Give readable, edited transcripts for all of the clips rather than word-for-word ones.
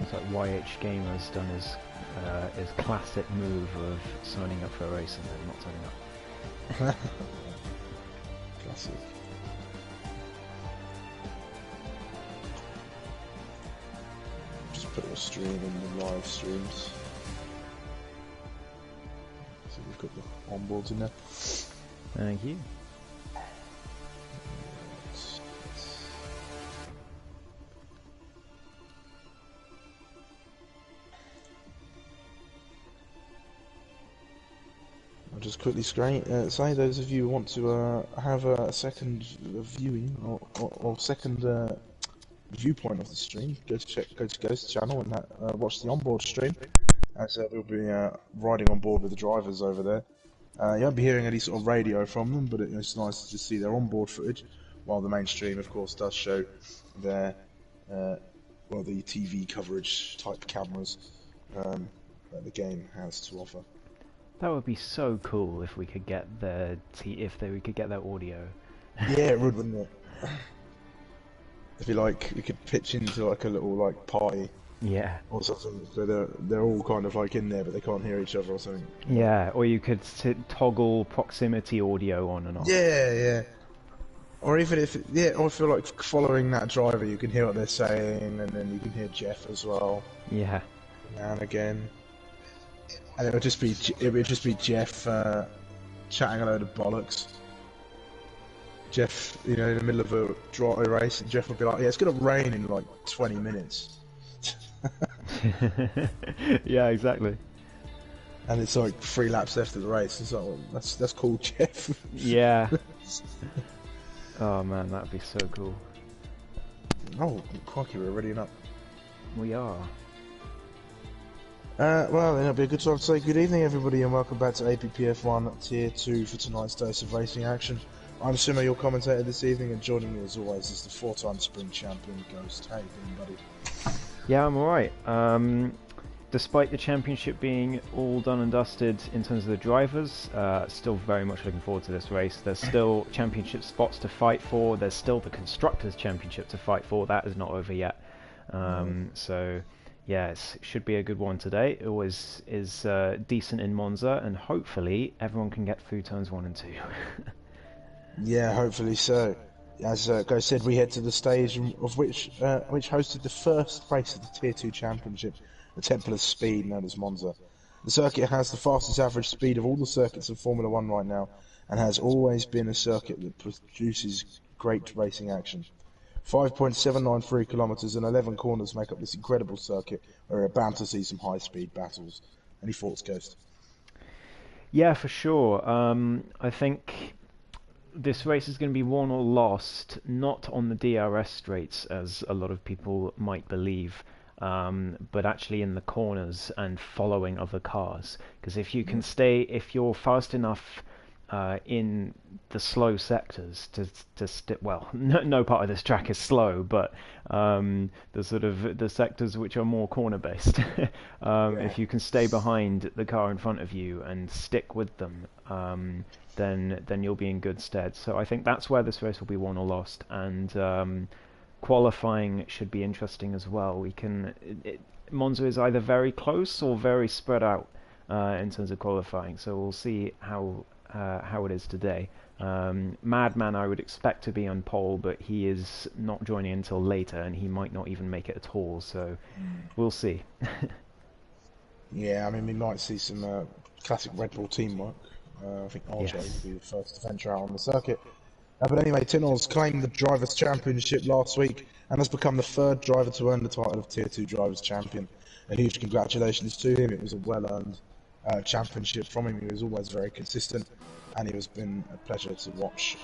seems like YH Gamer's done his classic move of signing up for a race and then not turning up. Classic. Just put a stream in the live streams. So we've got the onboards in there. Thank you. I'll just quickly say those of you who want to have a second viewing or second viewpoint of the stream, go to Ghost's channel and watch the onboard stream, as we'll be riding on board with the drivers over there. You won't be hearing any sort of radio from them, but it's nice to just see their onboard footage, while the main stream, of course, does show their the TV coverage type cameras that the game has to offer. That would be so cool if we could get we could get their audio. Yeah, it would, wouldn't it? If you could pitch into like a little like party. Yeah. Or something. So they're all kind of like in there, but they can't hear each other or something. Yeah, or you could toggle proximity audio on and off. Yeah, yeah. Or even if you're like following that driver, you can hear what they're saying, and then you can hear Jeff as well. Yeah. Now and again. And it would just be Jeff chatting a load of bollocks. Jeff, in the middle of a dry race, and Jeff would be like, "Yeah, it's gonna rain in like 20 minutes." Yeah, exactly. And it's like 3 laps left of the race. It's like, well, that's cool, Jeff. Yeah. Oh man, that'd be so cool. Oh, crikey, we're ready up. We are. Well, then it'll be a good time to say good evening, everybody, and welcome back to APPF1 Tier 2 for tonight's dose of racing action. I'm Simo, your commentator this evening, and joining me as always is the 4-time Spring Champion, Ghost. How you doing, buddy? Yeah, I'm alright. Despite the championship being all done and dusted in terms of the drivers, still very much looking forward to this race. There's still championship spots to fight for. There's still the Constructors' Championship to fight for. That is not over yet. So, yeah, it should be a good one today. It always is decent in Monza, and hopefully everyone can get through turns 1 and 2. Yeah, hopefully so. As Go said, we head to the stage of which hosted the first race of the Tier 2 Championship, the Temple of Speed, known as Monza. The circuit has the fastest average speed of all the circuits in Formula 1 right now, and has always been a circuit that produces great racing action. 5.793 kilometres and 11 corners make up this incredible circuit, where we're bound to see some high-speed battles. Any thoughts, Ghost? Yeah, for sure. I think this race is going to be won or lost, not on the DRS straights, as a lot of people might believe, but actually in the corners and following other cars. Because if you're fast enough in the slow sectors no part of this track is slow, but the sectors which are more corner based, if you can stay behind the car in front of you and stick with them, then you'll be in good stead. So I think that's where this race will be won or lost, and qualifying should be interesting as well. Monza is either very close or very spread out in terms of qualifying, so we'll see how it is today. Madman I would expect to be on pole, but he is not joining until later, and he might not even make it at all, so we'll see. Yeah, I mean, we might see some classic Red Bull teamwork. I think RJ will be the first to venture out on the circuit. But anyway, Tinors claimed the Drivers' Championship last week and has become the 3rd driver to earn the title of Tier 2 Drivers' Champion. A huge congratulations to him. It was a well-earned championship from him. He was always very consistent, and it has been a pleasure to watch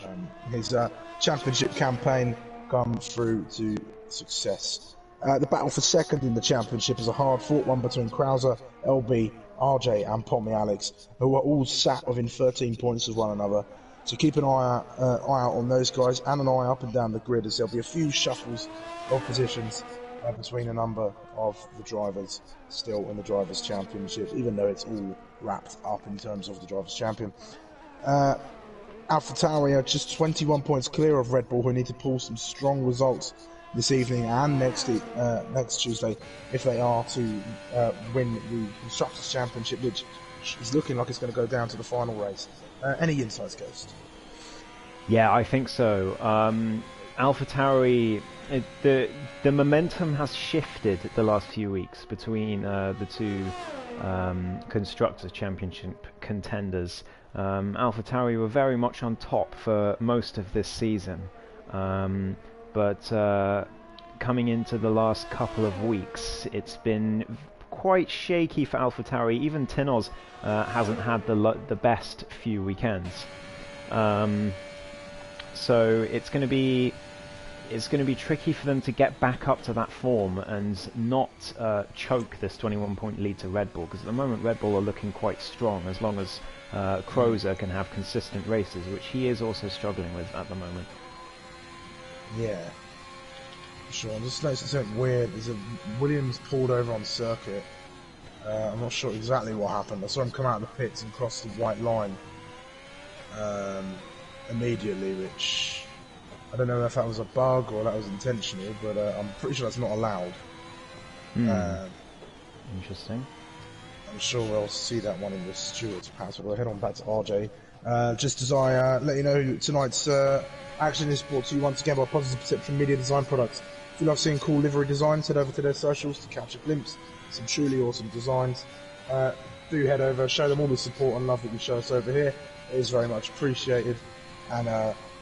his championship campaign come through to success. The battle for second in the championship is a hard-fought one between Krauser, LB, RJ and Pommy Alex, who are all sat within 13 points of one another. So keep an eye out on those guys, and an eye up and down the grid, as there'll be a few shuffles of positions between a number of the drivers still in the Drivers' Championship, even though it's all wrapped up in terms of the Drivers' Champion. AlphaTauri are just 21 points clear of Red Bull, who need to pull some strong results this evening and next Tuesday if they are to win the Constructors' Championship, which is looking like it's going to go down to the final race. Any insights, Ghost? Yeah, I think so. AlphaTauri, the momentum has shifted the last few weeks between the two Constructors' Championship contenders. AlphaTauri were very much on top for most of this season, but coming into the last couple of weeks, it's been quite shaky for AlphaTauri. Even Tinoz hasn't had the best few weekends. So it's going to be tricky for them to get back up to that form and not choke this 21-point lead to Red Bull, because at the moment Red Bull are looking quite strong as long as Crozer can have consistent races, which he is also struggling with at the moment. Yeah, sure. I'm just noticing something weird. There's a Williams pulled over on circuit. I'm not sure exactly what happened. I saw him come out of the pits and cross the white line immediately, which I don't know if that was a bug or that was intentional, but I'm pretty sure that's not allowed. Interesting. I'm sure we'll see that one in the stewards pass. We'll head on back to RJ. Just as I let you know, tonight's action is brought to you once again by Positive Perception Media Design Products. If you love seeing cool livery designs, head over to their socials to catch a glimpse. Some truly awesome designs. Do head over, show them all the support and love that you show us over here. It is very much appreciated, and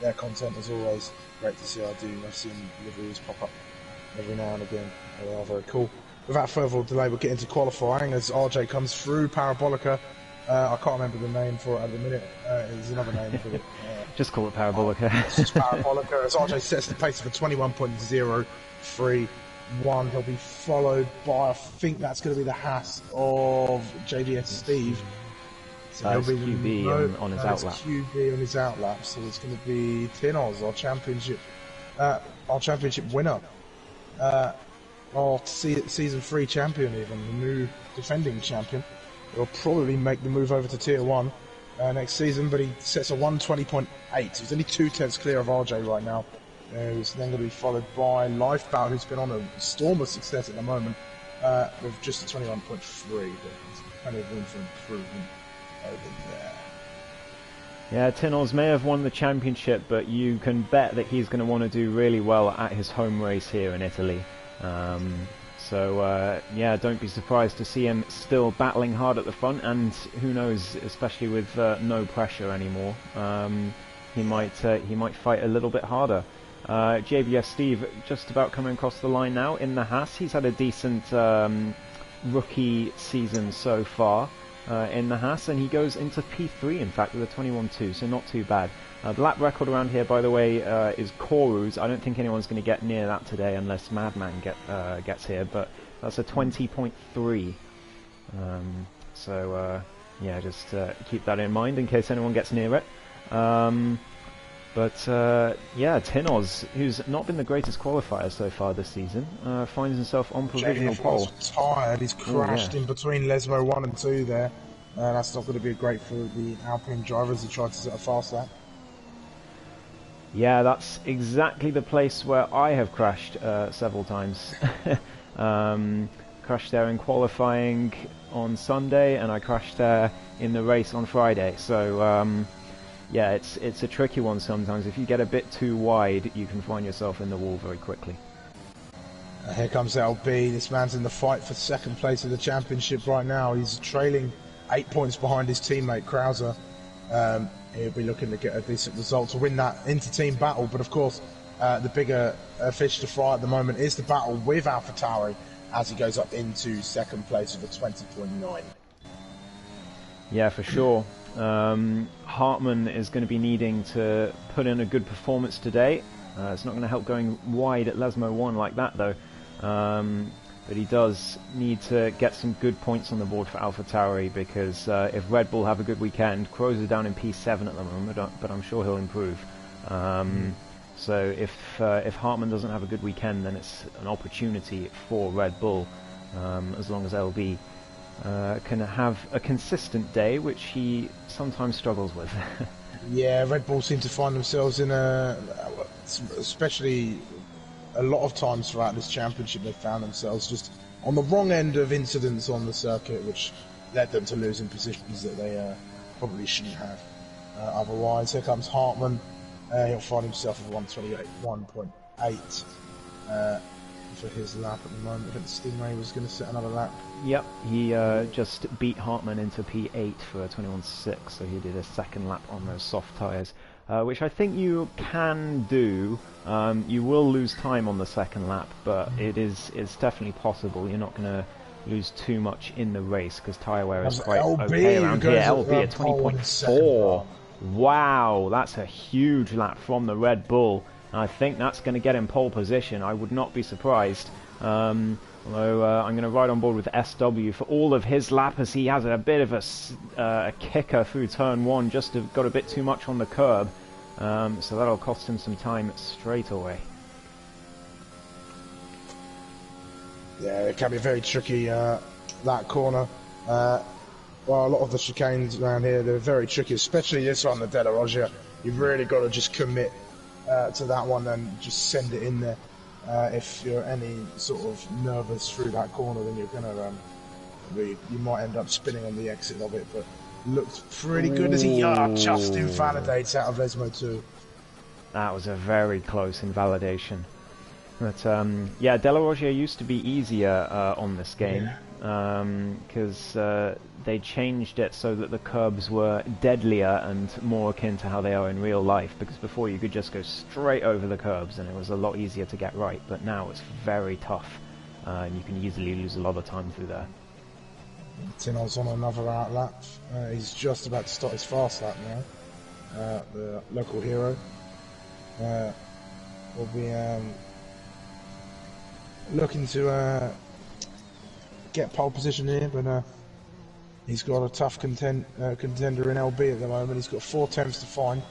their content is always great to see. I've seen liveries pop up every now and again. They are very cool. Without further delay, we'll get into qualifying as RJ comes through. Parabolica. I can't remember the name for it at the minute. There's another name for it. Just call it Parabolica. It's just Parabolica. As RJ sets the pace for 21.031. He'll be followed by, I think that's going to be the Haas of JDS Steve. So he'll be QB on his outlap. QB on his outlap. So it's going to be Tinoz, our championship winner. Our season 3 champion, even the new defending champion. He'll probably make the move over to Tier 1 next season, but he sets a 120.8. He's only 2/10 clear of RJ right now. He's then going to be followed by Lifebout, who's been on a storm of success at the moment, with just a 21.3, but there's plenty of room for improvement over there. Yeah, Tinoz may have won the championship, but you can bet that he's going to want to do really well at his home race here in Italy. Yeah, don't be surprised to see him still battling hard at the front, and who knows, especially with no pressure anymore, he might fight a little bit harder. JBS Steve just about coming across the line now in the Haas. He's had a decent rookie season so far in the Haas, and he goes into P3 in fact with a 21.2, so not too bad. The lap record around here, by the way, is Koru's. I don't think anyone's going to get near that today unless Madman gets here, but that's a 20.3. Yeah, just keep that in mind in case anyone gets near it. Yeah, Tinoz, who's not been the greatest qualifier so far this season, finds himself on provisional pole. Tired. He's crashed in between Lesmo 1 and 2 there. That's not going to be great for the Alpine drivers who tried to set a fast lap. Yeah, that's exactly the place where I have crashed several times. Crashed there in qualifying on Sunday, and I crashed there in the race on Friday. So yeah, it's a tricky one sometimes. If you get a bit too wide, you can find yourself in the wall very quickly. Here comes LB. This man's in the fight for second place of the championship right now. He's trailing 8 points behind his teammate Krauser. He'll be looking to get a decent result to win that inter-team battle, but of course the bigger fish to fry at the moment is the battle with AlphaTauri as he goes up into second place with a 20.9. Yeah, for sure. Hartmann is going to be needing to put in a good performance today. It's not going to help going wide at Lesmo 1 like that though, but he does need to get some good points on the board for AlphaTauri, because if Red Bull have a good weekend, Crozer down in P7 at the moment, but I'm sure he'll improve. So if Hartmann doesn't have a good weekend, then it's an opportunity for Red Bull, as long as LB can have a consistent day, which he sometimes struggles with. Yeah, Red Bull seem to find themselves in a, especially a lot of times throughout this championship they found themselves just on the wrong end of incidents on the circuit, which led them to losing positions that they probably shouldn't have. Otherwise, here comes Hartman. He'll find himself with 1:28.1.8 for his lap at the moment. I think Stingray was going to set another lap. Yep, he just beat Hartman into P8 for 21.6, so he did a second lap on those soft tyres, which I think you can do. You will lose time on the second lap, but it's definitely possible. You're not going to lose too much in the race because tyre wear is quite okay around here. LB at 20.4. Wow, that's a huge lap from the Red Bull. I think that's going to get him pole position. I would not be surprised. Although I'm going to ride on board with SW for all of his lap as he has a bit of a kicker through turn 1, just got a bit too much on the curb. So that'll cost him some time straight away. Yeah, it can be very tricky, that corner. Well, a lot of the chicanes around here, they're very tricky, especially this one, the De La Roggia. You've really got to just commit to that one and just send it in there. If you're any sort of nervous through that corner, then you're going to, you might end up spinning on the exit of it, but looked pretty good as he just invalidates out of Lesmo 2. That was a very close invalidation. But yeah, De La Roggia used to be easier on this game because they changed it so that the curbs were deadlier and more akin to how they are in real life, because before you could just go straight over the curbs and it was a lot easier to get right, but now it's very tough and you can easily lose a lot of time through there. Tino's on another out lap. He's just about to start his fast lap now. The local hero will be looking to get pole position here, but he's got a tough contender in LB at the moment. He's got 4 tenths to find.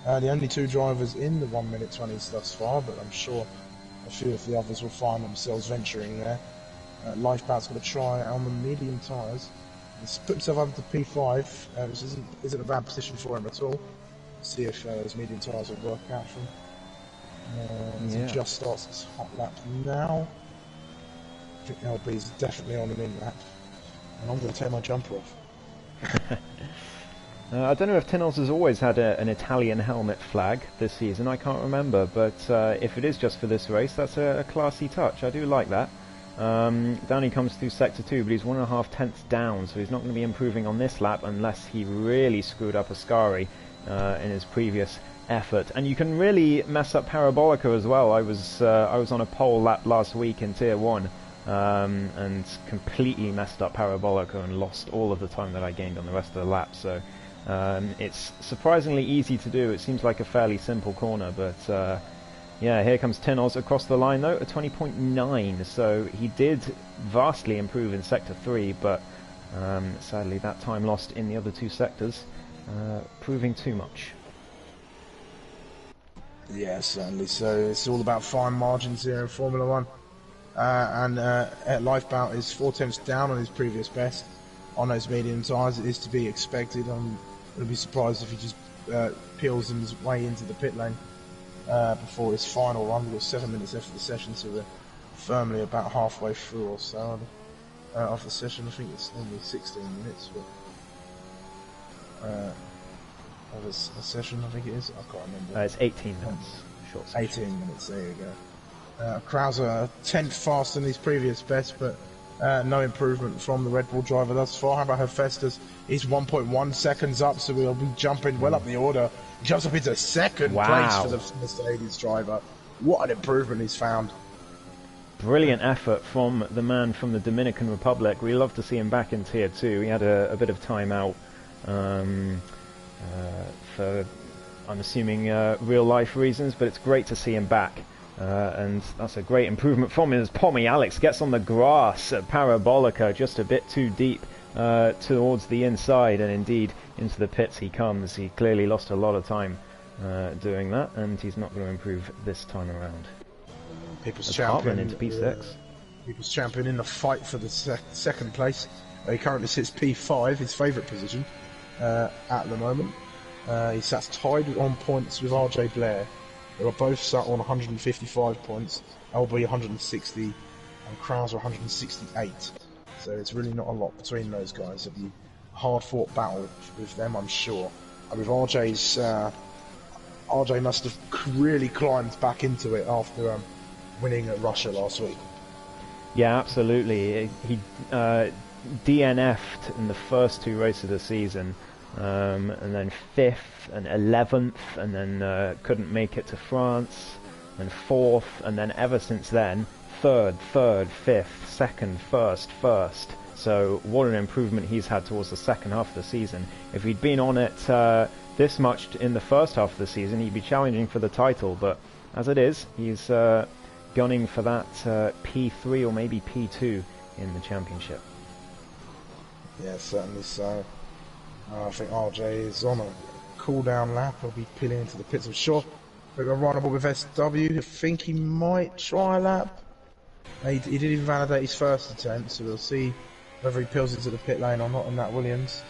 The only 2 drivers in the 1:20s thus far, but I'm sure a few of the others will find themselves venturing there. Lifeboat's going to try on the medium tyres. He's put himself up to P5, which isn't a bad position for him at all. See if those medium tyres will work out for him. He just starts his hot lap now. I think LB's definitely on an in lap. And I'm going to take my jumper off. I don't know if Tinoz has always had an Italian helmet flag this season, I can't remember, but if it is just for this race, that's a classy touch. I do like that. Down he comes through sector 2, but he's 1.5 tenths down, so he's not going to be improving on this lap unless he really screwed up Ascari in his previous effort. And you can really mess up Parabolica as well. I was on a pole lap last week in Tier 1 and completely messed up Parabolica and lost all of the time that I gained on the rest of the lap. So it's surprisingly easy to do. It seems like a fairly simple corner, but yeah, here comes Tinoz across the line though, at 20.9, so he did vastly improve in Sector 3, but sadly that time lost in the other 2 sectors, proving too much. Yeah, certainly. So it's all about fine margins here in Formula 1. And Lifeboat is 4 tenths down on his previous best on those medium tyres. It is to be expected. I'm going to be surprised if he just peels his way into the pit lane before his final run. We've got 7 minutes left of the session, so we're firmly about halfway through or so of the session. I think it's only 16 minutes, but of a session, I think it is. I can't remember. It's 18 minutes. Short session. 18 minutes, there you go. Krauser a tenth faster than his previous best, but no improvement from the Red Bull driver thus far. How about Hephaestus? He's 1.1 seconds up, so we'll be jumping well up the order. He jumps up into second place for the Mercedes driver. What an improvement he's found. Brilliant effort from the man from the Dominican Republic. We love to see him back in Tier 2. He had a bit of time out for, I'm assuming, real life reasons, but it's great to see him back. And that's a great improvement from him as Pommy Alex gets on the grass at Parabolica, just a bit too deep towards the inside, and indeed into the pits he comes. He clearly lost a lot of time doing that, and he's not going to improve this time around. People's champion into P6. People's champion in the fight for the second place. He currently sits P5, his favourite position at the moment. He sits tied on points with RJ Blair. They were both sat on 155 points, LB 160, and Krauser 168. So it's really not a lot between those guys. It'll be a hard-fought battle with them, I'm sure. And with RJ's, RJ must have really climbed back into it after winning at Russia last week. Yeah, absolutely. He DNF'd in the first 2 races of the season, and then 5th and 11th, and then couldn't make it to France, and 4th, and then ever since then, 3rd, 5th, 2nd, 1st. So what an improvement he's had towards the second half of the season. If he'd been on it this much in the first half of the season, he'd be challenging for the title, but as it is, he's gunning for that P3 or maybe P2 in the championship. Yeah, certainly so. I think RJ is on a cool-down lap. He'll be peeling into the pits, I'm sure. They're going to run up with SW. I think he might try a lap. He did invalidate his first attempt, so we'll see whether he peels into the pit lane or not in that Williams.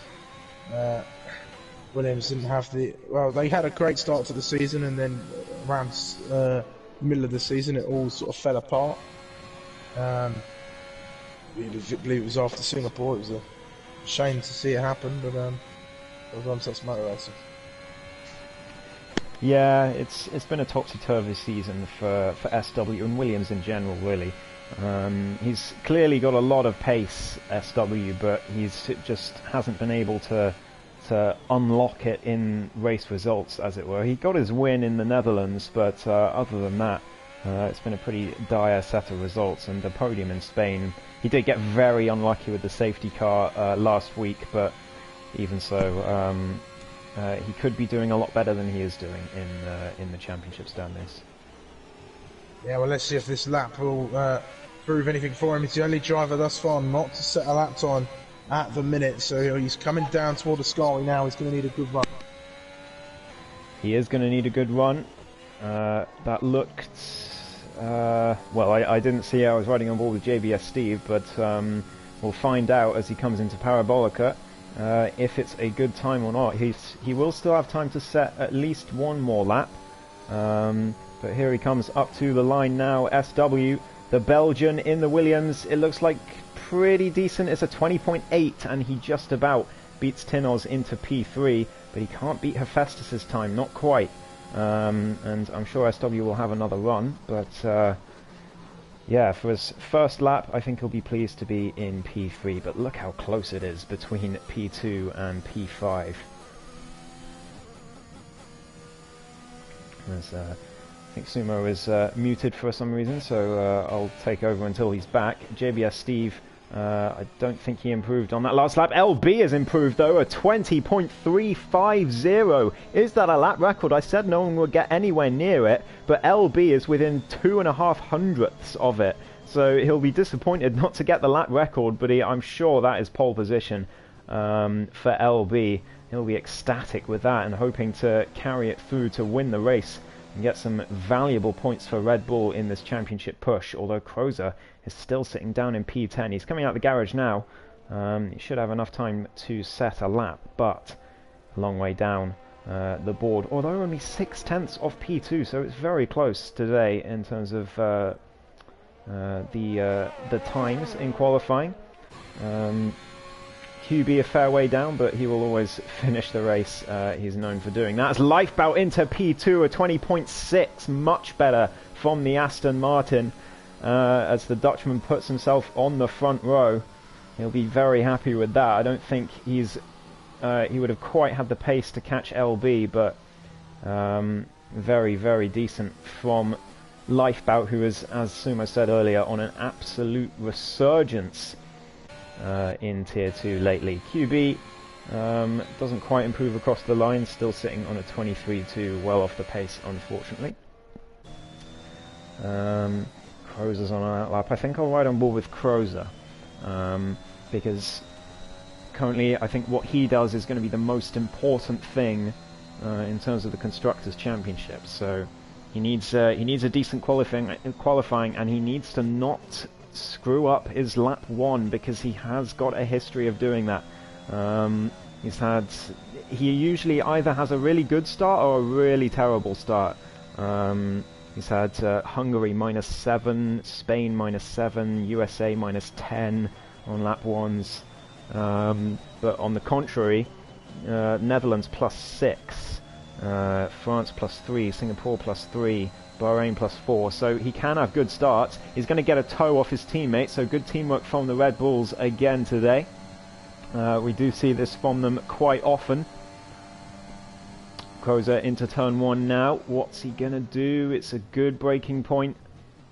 Williams didn't have the... Well, they had a great start to the season, and then around the middle of the season it all sort of fell apart. I believe it was after Singapore. It was a shame to see it happen, but that's motor racing. Yeah, it's been a topsy-turvy season for SW and Williams in general, really. He's clearly got a lot of pace, SW, but he's just hasn't been able to unlock it in race results, as it were. He got his win in the Netherlands, but other than that, it's been a pretty dire set of results. And the podium in Spain, he did get very unlucky with the safety car last week, but even so, he could be doing a lot better than he is doing in the championship standings. Yeah, well, let's see if this lap will prove anything for him. He's the only driver thus far not to set a lap time at the minute, so he's coming down toward the Scully now. He's going to need a good run. He is going to need a good run. That looked... well, I didn't see I was riding on board with JBS Steve, but we'll find out as he comes into Parabolica if it's a good time or not. He will still have time to set at least one more lap. But here he comes up to the line now. SW, the Belgian in the Williams. It looks like pretty decent. It's a 20.8, and he just about beats Tinoz into P3, but he can't beat Hephaestus's time, not quite. And I'm sure SW will have another run, but yeah, for his first lap, I think he'll be pleased to be in P3, but look how close it is between P2 and P5. I think Sumo is muted for some reason, so I'll take over until he's back. JBS Steve, I don't think he improved on that last lap. LB has improved though, a 20.350. Is that a lap record? I said no one would get anywhere near it, but LB is within 2.5 hundredths of it. So he'll be disappointed not to get the lap record, but I'm sure that is pole position for LB. He'll be ecstatic with that and hoping to carry it through to win the race and get some valuable points for Red Bull in this championship push, although Krozer is still sitting down in P10. He's coming out the garage now. He should have enough time to set a lap, but a long way down the board, although only 0.6 of P2, so it's very close today in terms of the times in qualifying. QB a fair way down, but he will always finish the race. He's known for doing that. As Lifebout into P2, a 20.6, much better from the Aston Martin. As the Dutchman puts himself on the front row, he'll be very happy with that. I don't think he would have quite had the pace to catch LB, but very, very decent from Lifebout, who is, as Sumo said earlier, on an absolute resurgence in Tier 2 lately. QB doesn't quite improve across the line, still sitting on a 23.2, well off the pace, unfortunately. Crozer's on an outlap. I think I'll ride on board with Krozer, because currently I think what he does is going to be the most important thing in terms of the Constructors' Championship. So he needs a decent qualifying, and he needs to not screw up his lap 1, because he has got a history of doing that. He usually either has a really good start or a really terrible start. He's had Hungary -7, Spain -7, USA -10 on lap ones. But on the contrary, Netherlands +6, France +3, Singapore +3, Bahrain +4. So he can have good starts. He's going to get a toe off his teammate, so good teamwork from the Red Bulls again today. We do see this from them quite often. Krozer into turn 1 now. What's he going to do? It's a good braking point.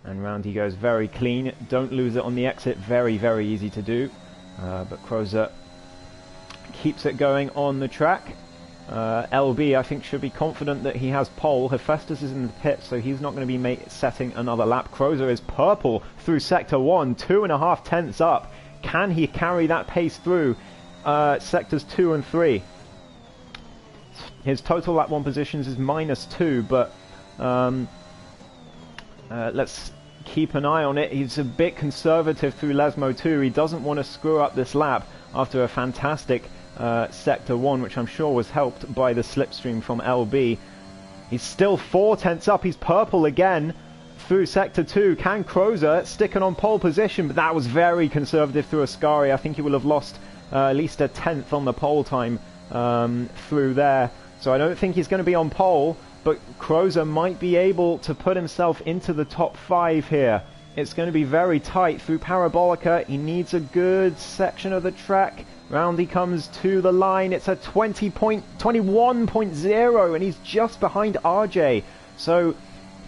And round he goes very clean. Don't lose it on the exit. Very, very easy to do. But Krozer keeps it going on the track. LB, I think, should be confident that he has pole. Hephaestus is in the pit, so he's not going to be setting another lap. Krozer is purple through sector 1, 2.5 tenths up. Can he carry that pace through sectors 2 and 3? His total lap 1 positions is -2, but let's keep an eye on it. He's a bit conservative through Lesmo 2. He doesn't want to screw up this lap after a fantastic sector 1, which I'm sure was helped by the slipstream from LB. He's still 4 tenths up. He's purple again through sector 2. Can Krozer sticking on pole position? But that was very conservative through Ascari. I think he will have lost at least a tenth on the pole time through there. So I don't think he's going to be on pole, but Krozer might be able to put himself into the top 5 here. It's going to be very tight through Parabolica. He needs a good section of the track. Round he comes to the line. It's a 21.0, and he's just behind RJ. So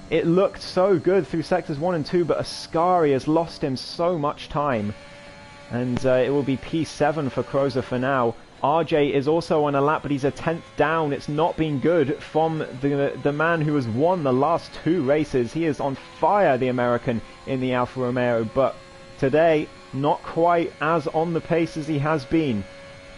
it looked so good through sectors 1 and 2, but Ascari has lost him so much time. And it will be P7 for Krozer for now. RJ is also on a lap, but he's a 10th down. It's not been good from the man who has won the last 2 races. He is on fire, the American, in the Alfa Romeo, but today, not quite as on the pace as he has been.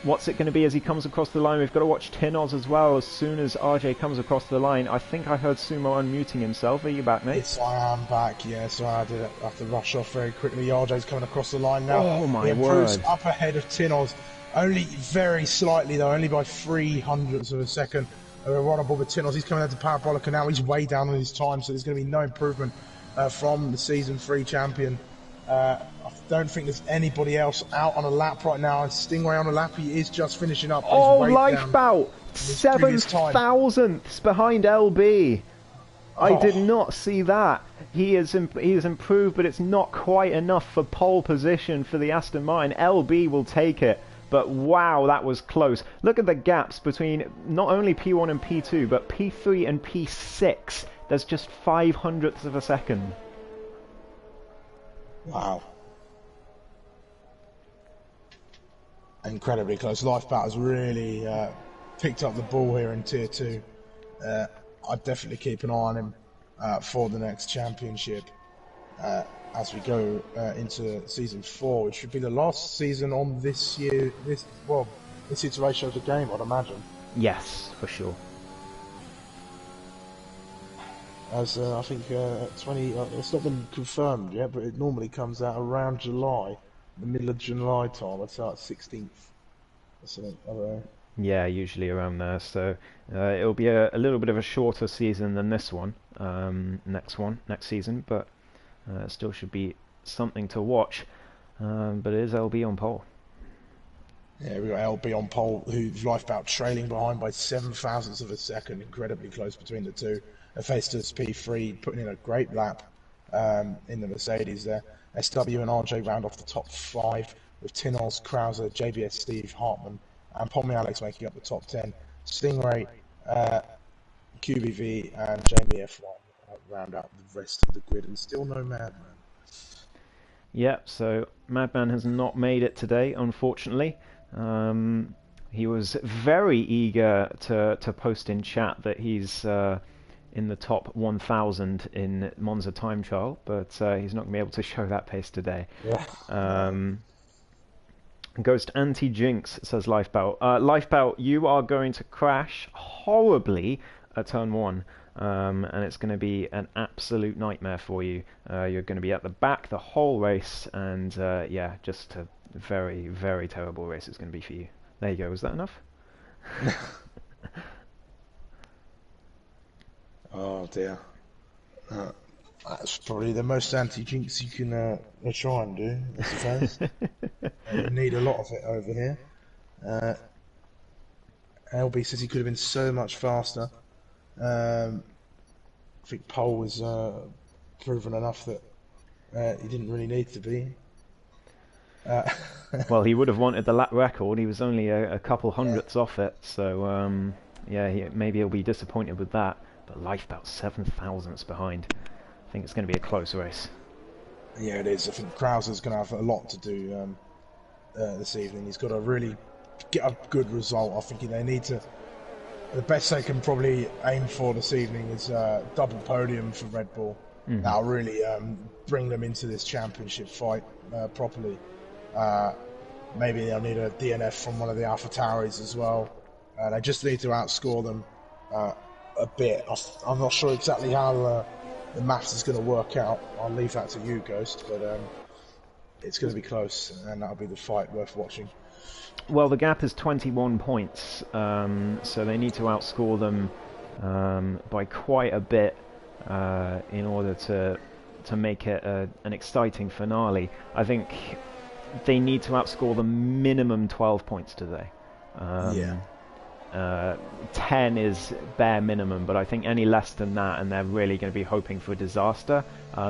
What's it going to be as he comes across the line? We've got to watch Tinoz as well as soon as RJ comes across the line. I think I heard Sumo unmuting himself. Are you back, mate? Yes, I am back, yeah, so I did have to rush off very quickly. RJ's coming across the line now. Oh my he improves word. up ahead of Tinoz. Only very slightly though, only by 0.03 of a second. We're right on board with Tinoz. He's coming out to Parabolica now. He's way down on his time, so there's going to be no improvement from the Season 3 champion. I don't think there's anybody else out on a lap right now. Stingray on a lap. He is just finishing up. Oh, Lifebout! 7 thousandths behind LB. I did not see that. He has improved, but it's not quite enough for pole position for the Aston Martin. LB will take it. But wow, that was close. Look at the gaps between not only P1 and P2, but P3 and P6. There's just 0.05 of a second. Wow. Incredibly close. Lifeboat has really picked up the ball here in Tier 2. I'd definitely keep an eye on him for the next championship. As we go into Season 4, which should be the last season on this iteration of the game, I'd imagine. Yes, for sure. As I think 20, it's not been confirmed yet, but it normally comes out around July, the middle of July time. I'd say like 16th or something. I don't know. Yeah, usually around there. So it'll be a little bit of a shorter season than this one, next season, but still should be something to watch. But it is LB on pole. Yeah, we've got LB on pole, who's Lifebout trailing behind by 0.07 of a second, incredibly close between the two. Hephaestus P3 putting in a great lap in the Mercedes there. SW and RJ round off the top 5 with Tinoz, Krauser, JBS Steve, Hartman and Pommy Alex making up the top 10. Stingray, QBV and JBF1 round out the rest of the grid, and still no Madman. Yep, so Madman has not made it today, unfortunately. He was very eager to post in chat that he's in the top 1,000 in Monza time trial, but he's not going to be able to show that pace today. Yeah. Ghost anti-jinx, says Lifebout. Lifebout, you are going to crash horribly at turn 1. And it's going to be an absolute nightmare for you. You're going to be at the back the whole race, and yeah, just a very, very terrible race it's going to be for you. There you go. Was that enough? Oh dear. Uh, that's probably the most anti-jinx you can try and do, I suppose. We need a lot of it over here. LB says he could have been so much faster. I think Pole was proven enough that he didn't really need to be. Well, he would have wanted the lap record. He was only a couple hundredths off it, so yeah, maybe he'll be disappointed with that. But life about 7 thousandths behind. I think it's going to be a close race. Yeah, it is. I think Krauser's going to have a lot to do this evening. He's got to really get a good result. I think they need to. The best they can probably aim for this evening is double podium for Red Bull. That'll really bring them into this championship fight properly. Maybe they'll need a DNF from one of the AlphaTauris as well. They just need to outscore them a bit. I'm not sure exactly how the maths is going to work out. I'll leave that to you, Ghost, but it's going to be close, and that'll be the fight worth watching. Well, the gap is 21 points, so they need to outscore them by quite a bit in order to make it an exciting finale. I think they need to outscore them minimum 12 points today. 10 is bare minimum, but I think any less than that and they're really going to be hoping for disaster,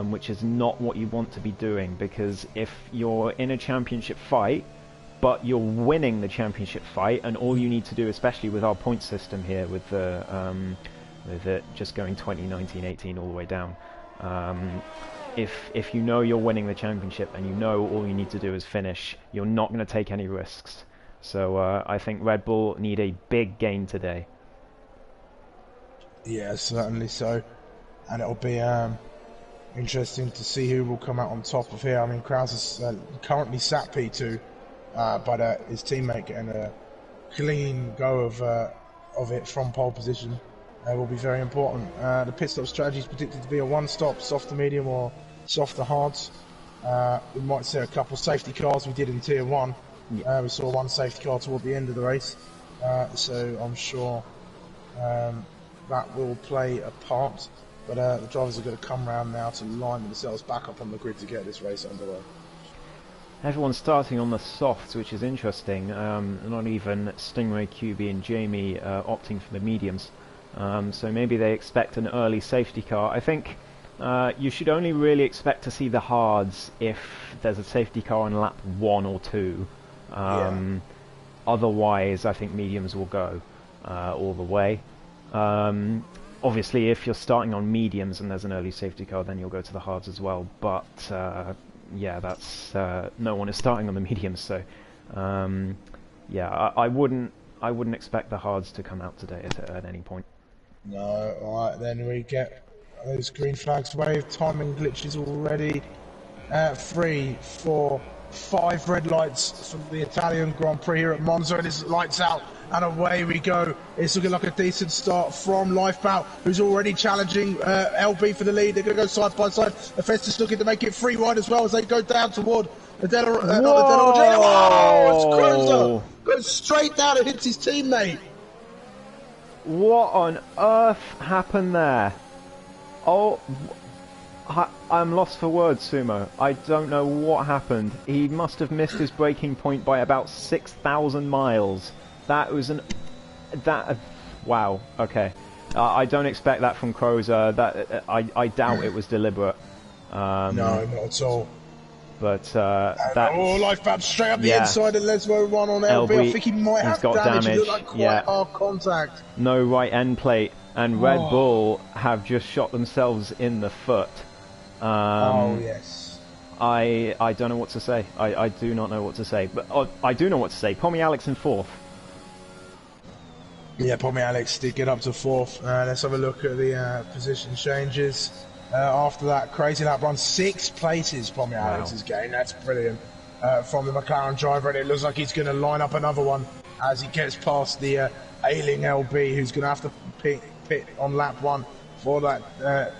which is not what you want to be doing, because if you're in a championship fight but you're winning the championship fight, and all you need to do, especially with our point system here with it just going 20, 19, 18 all the way down, if you know you're winning the championship and you know all you need to do is finish, you're not going to take any risks. So I think Red Bull need a big gain today. Yeah, certainly so. And it'll be interesting to see who will come out on top of here. I mean, Kraus is currently sat P2, but his teammate getting a clean go of it from pole position will be very important. The pit stop strategy is predicted to be a one-stop, soft to medium or soft to hards. We might see a couple safety cars we did in Tier 1. We saw one safety car toward the end of the race, so I'm sure that will play a part. But the drivers are going to come round now to line themselves back up on the grid to get this race underway. Everyone's starting on the softs, which is interesting. Not even Stingray, QB and Jamie opting for the mediums. So maybe they expect an early safety car. I think you should only really expect to see the hards if there's a safety car on lap 1 or 2. Otherwise, I think mediums will go all the way. Obviously, if you're starting on mediums and there's an early safety car, then you'll go to the hards as well. But yeah, that's no one is starting on the mediums, so yeah, I wouldn't expect the hards to come out today at any point. No, alright, then we get those green flags waved, timing glitches already. 3, 4, 5 red lights from the Italian Grand Prix here at Monza, and it's lights out, and away we go. It's looking like a decent start from Lifeboat, who's already challenging LB for the lead. They're going to go side by side. Festus looking to make it free wide as well as they go down toward Adela. Oh, it's Cruiser! Goes straight down and hits his teammate. What on earth happened there? Oh, I'm lost for words, Sumo. I don't know what happened. He must have missed his braking point by about 6,000 miles. That was wow. Okay, I don't expect that from Crozer. I doubt it was deliberate. No, not at all. But that. Oh, Lifeboat straight up the inside and Lesmo one on LB. I think he might have damage. It looked like quite hard contact. No right end plate, and Red Bull have just shot themselves in the foot. Oh yes. I don't know what to say. I do not know what to say. But I do know what to say. Pommy Alex in 4th. Yeah, Pommy Alex did get up to 4th. Let's have a look at the position changes. After that crazy lap run, 6 places Pommy Alex has gained. That's brilliant from the McLaren driver, and it looks like he's going to line up another one as he gets past the ailing LB, who's going to have to pit on lap 1 for that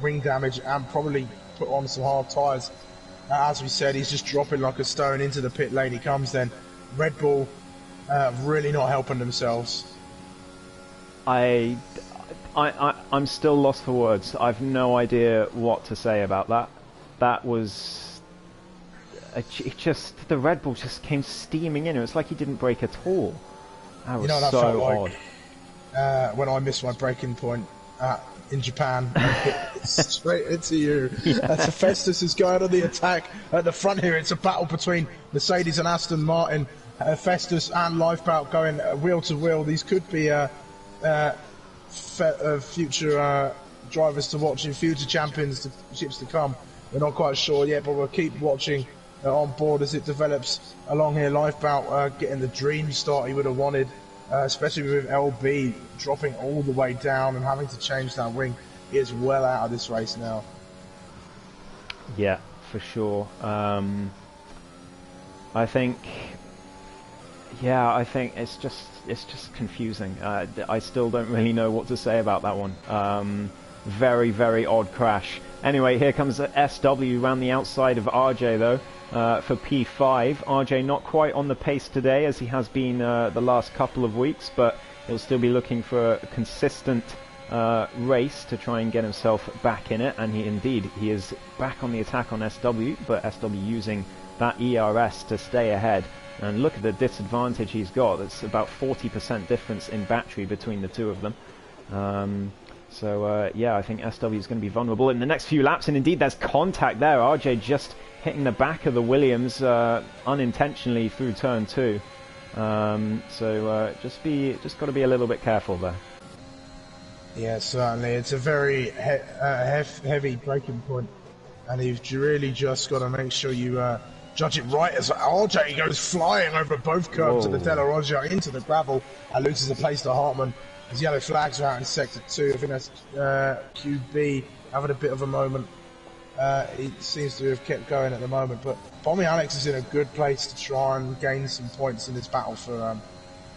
ring damage and probably put on some hard tyres. As we said, he's just dropping like a stone into the pit lane. He comes then. Red Bull really not helping themselves. I'm still lost for words. I've no idea what to say about that. That was it just the Red Bull just came steaming in. It was like he didn't brake at all. That was You know what that so felt odd. like? When I missed my braking point in Japan and hit straight into you. Yeah. Festus is going on the attack at the front here. It's a battle between Mercedes and Aston Martin. Festus and Lifebout going wheel to wheel. These could be future drivers to watch in future championships to come. We're not quite sure yet, but we'll keep watching on board as it develops along here. Lifebout getting the dream start he would have wanted, especially with LB dropping all the way down and having to change that wing. He is well out of this race now. Yeah, for sure. I think it's just confusing. I still don't really know what to say about that one. Very, very odd crash. Anyway, here comes SW round the outside of RJ though, for P5. RJ not quite on the pace today as he has been the last couple of weeks, but he'll still be looking for a consistent race to try and get himself back in it, and he is back on the attack on SW, but SW using that ERS to stay ahead. And look at the disadvantage he's got. It's about 40% difference in battery between the two of them. Yeah, I think SW is going to be vulnerable in the next few laps, and indeed there's contact there. RJ just hitting the back of the Williams unintentionally through turn 2. Just got to be a little bit careful there. Yeah, certainly. It's a very heavy braking point, and you've really just got to make sure you judge it right as RJ goes flying over both curves of the Della Roggia into the gravel and loses a place to Hartmann. His yellow flags are out in sector 2. I think that's QB having a bit of a moment. He seems to have kept going at the moment, but Pommy Alex is in a good place to try and gain some points in this battle for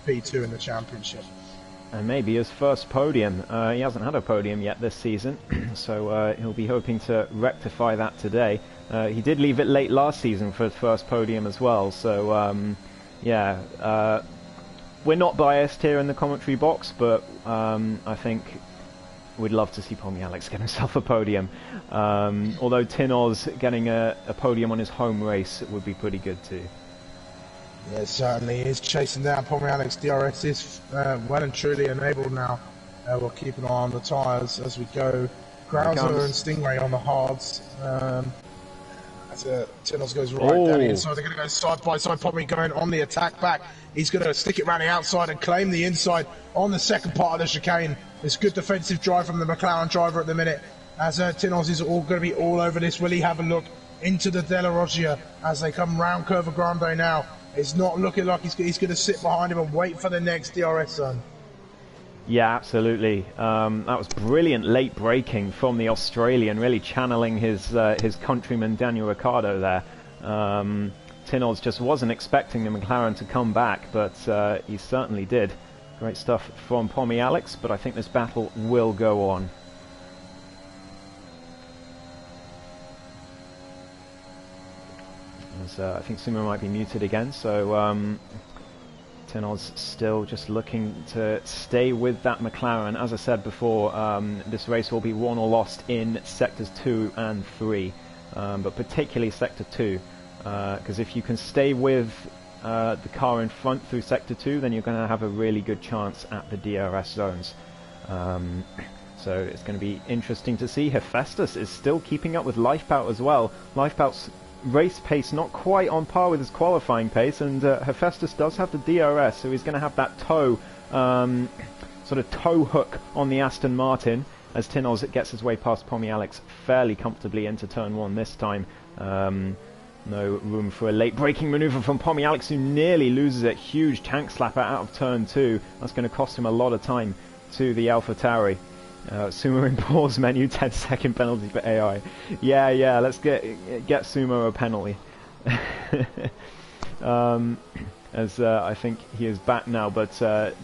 P2 in the championship. And maybe his first podium. He hasn't had a podium yet this season, so he'll be hoping to rectify that today. He did leave it late last season for his first podium as well, so we're not biased here in the commentary box, but I think we'd love to see Pommy Alex get himself a podium. Although Tin Oz getting a podium on his home race would be pretty good too. Yeah, certainly he is chasing down Pommy Alex. DRS is well and truly enabled now. We'll keep an eye on the tyres as we go. Krauser and Stingray on the hards. Tin Oz goes right down the inside. They're going to go side by side. Pommy going on the attack back. He's going to stick it around the outside and claim the inside on the second part of the chicane. It's good defensive drive from the McLaren driver at the minute, as Tin Oz is all going to be all over this. Will he have a look into the Della Roggia as they come round Curva Grande now? It's not looking like he's going to sit behind him and wait for the next DRS zone. Yeah, absolutely. That was brilliant late braking from the Australian, really channeling his countryman Daniel Ricciardo there. Tin Oz just wasn't expecting the McLaren to come back, but he certainly did. Great stuff from Pommy Alex, but I think this battle will go on. As, I think Sumo might be muted again, so Tin Oz still just looking to stay with that McLaren. As I said before, this race will be won or lost in sectors 2 and 3, but particularly sector 2, because if you can stay with the car in front through sector 2, then you're going to have a really good chance at the DRS zones. So it's going to be interesting to see. Hephaestus is still keeping up with Lifebout as well. Lifebout's race pace not quite on par with his qualifying pace, and Hephaestus does have the DRS, so he's going to have that toe, sort of toe hook on the Aston Martin as Tin Oz gets his way past Pommy Alex fairly comfortably into turn 1 this time. No room for a late braking manoeuvre from Pommy Alex, who nearly loses it. Huge tank slapper out of turn 2. That's going to cost him a lot of time to the AlphaTauri. Sumo in pause menu, 10-second penalty for AI. Yeah, let's get Sumo a penalty. As I think he is back now, but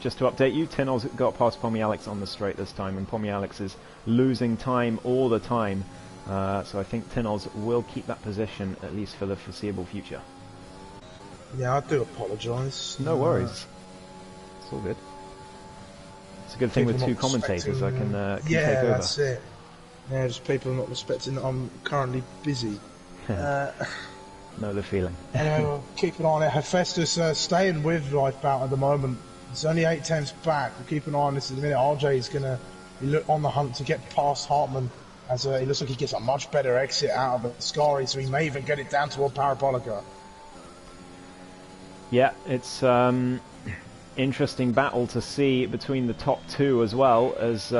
just to update you, Tin Oz got past Pommy Alex on the straight this time, and Pommy Alex is losing time all the time. So I think Tin Oz will keep that position, at least for the foreseeable future. Yeah, I do apologise. No worries. It's all good. It's a good thing with two commentators. I can take yeah, over. that's it. Yeah, just people not respecting that I'm currently busy. Know the feeling. Anyway, we'll keep an eye on it. Hephaestus staying with Lifeboat at the moment. It's only 8 tenths back. We'll keep an eye on this in a minute. RJ is going to be on the hunt to get past Hartman, as he looks like he gets a much better exit out of Ascari, so he may even get it down toward Parabolica. Yeah, it's interesting battle to see between the top two as well, as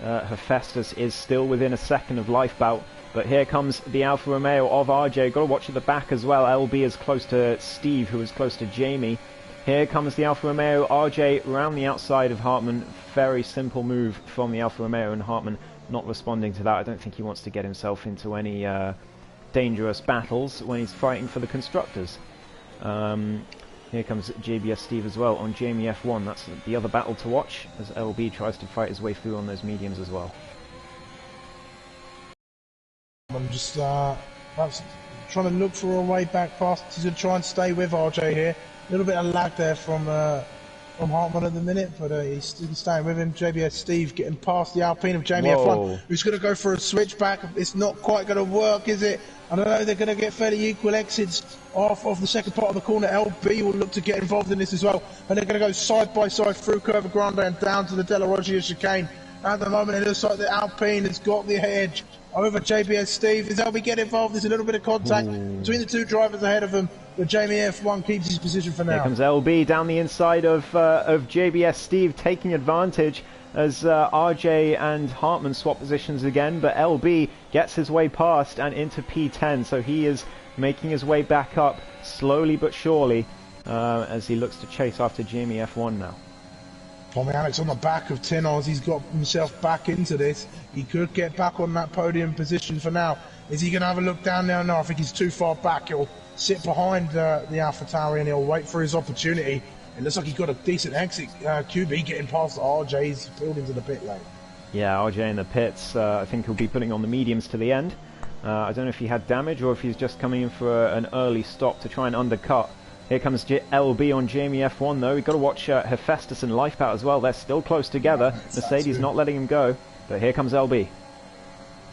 Hephaestus is still within a second of Lifeboat. But here comes the Alfa Romeo of RJ. Got to watch at the back as well. LB is close to Steve, who is close to Jamie. Here comes the Alfa Romeo. RJ round the outside of Hartman. Very simple move from the Alfa Romeo, and Hartman not responding to that. I don't think he wants to get himself into any dangerous battles when he's fighting for the constructors. Here comes JBS Steve as well on Jamie F1. That's the other battle to watch, as LB tries to fight his way through on those mediums as well. I'm just perhaps trying to look for a way back past. He's going to try and stay with RJ here. A little bit of lag there from Hartman at the minute, but he's still staying with him. JBS Steve getting past the Alpine of Jamie F1, who's going to go for a switchback. It's not quite going to work, is it? I don't know, they're going to get fairly equal exits off of the second part of the corner. LB will look to get involved in this as well, and they're going to go side by side through Curva Grande and down to the Della Roggia chicane. At the moment, it looks like the Alpine has got the edge over JBS Steve. As LB get involved, there's a little bit of contact between the two drivers ahead of them, but Jamie F1 keeps his position for now. Here comes LB down the inside of JBS Steve, taking advantage as RJ and Hartman swap positions again, but LB gets his way past and into P10, so he is making his way back up slowly but surely as he looks to chase after Jamie F1 now. Tommy Alex on the back of Tinoz. He's got himself back into this. He could get back on that podium position for now. Is he going to have a look down there? No, I think he's too far back. He'll sit behind the AlphaTauri and he'll wait for his opportunity. It looks like he's got a decent exit. QB getting past RJ. He's pulled into the pit lane. Yeah, RJ in the pits. I think he'll be putting on the mediums to the end. I don't know if he had damage or if he's just coming in for an early stop to try and undercut. Here comes LB on Jamie F1 though. We've got to watch Hephaestus and Lifeboat as well. They're still close together. Mercedes not letting him go. But here comes LB.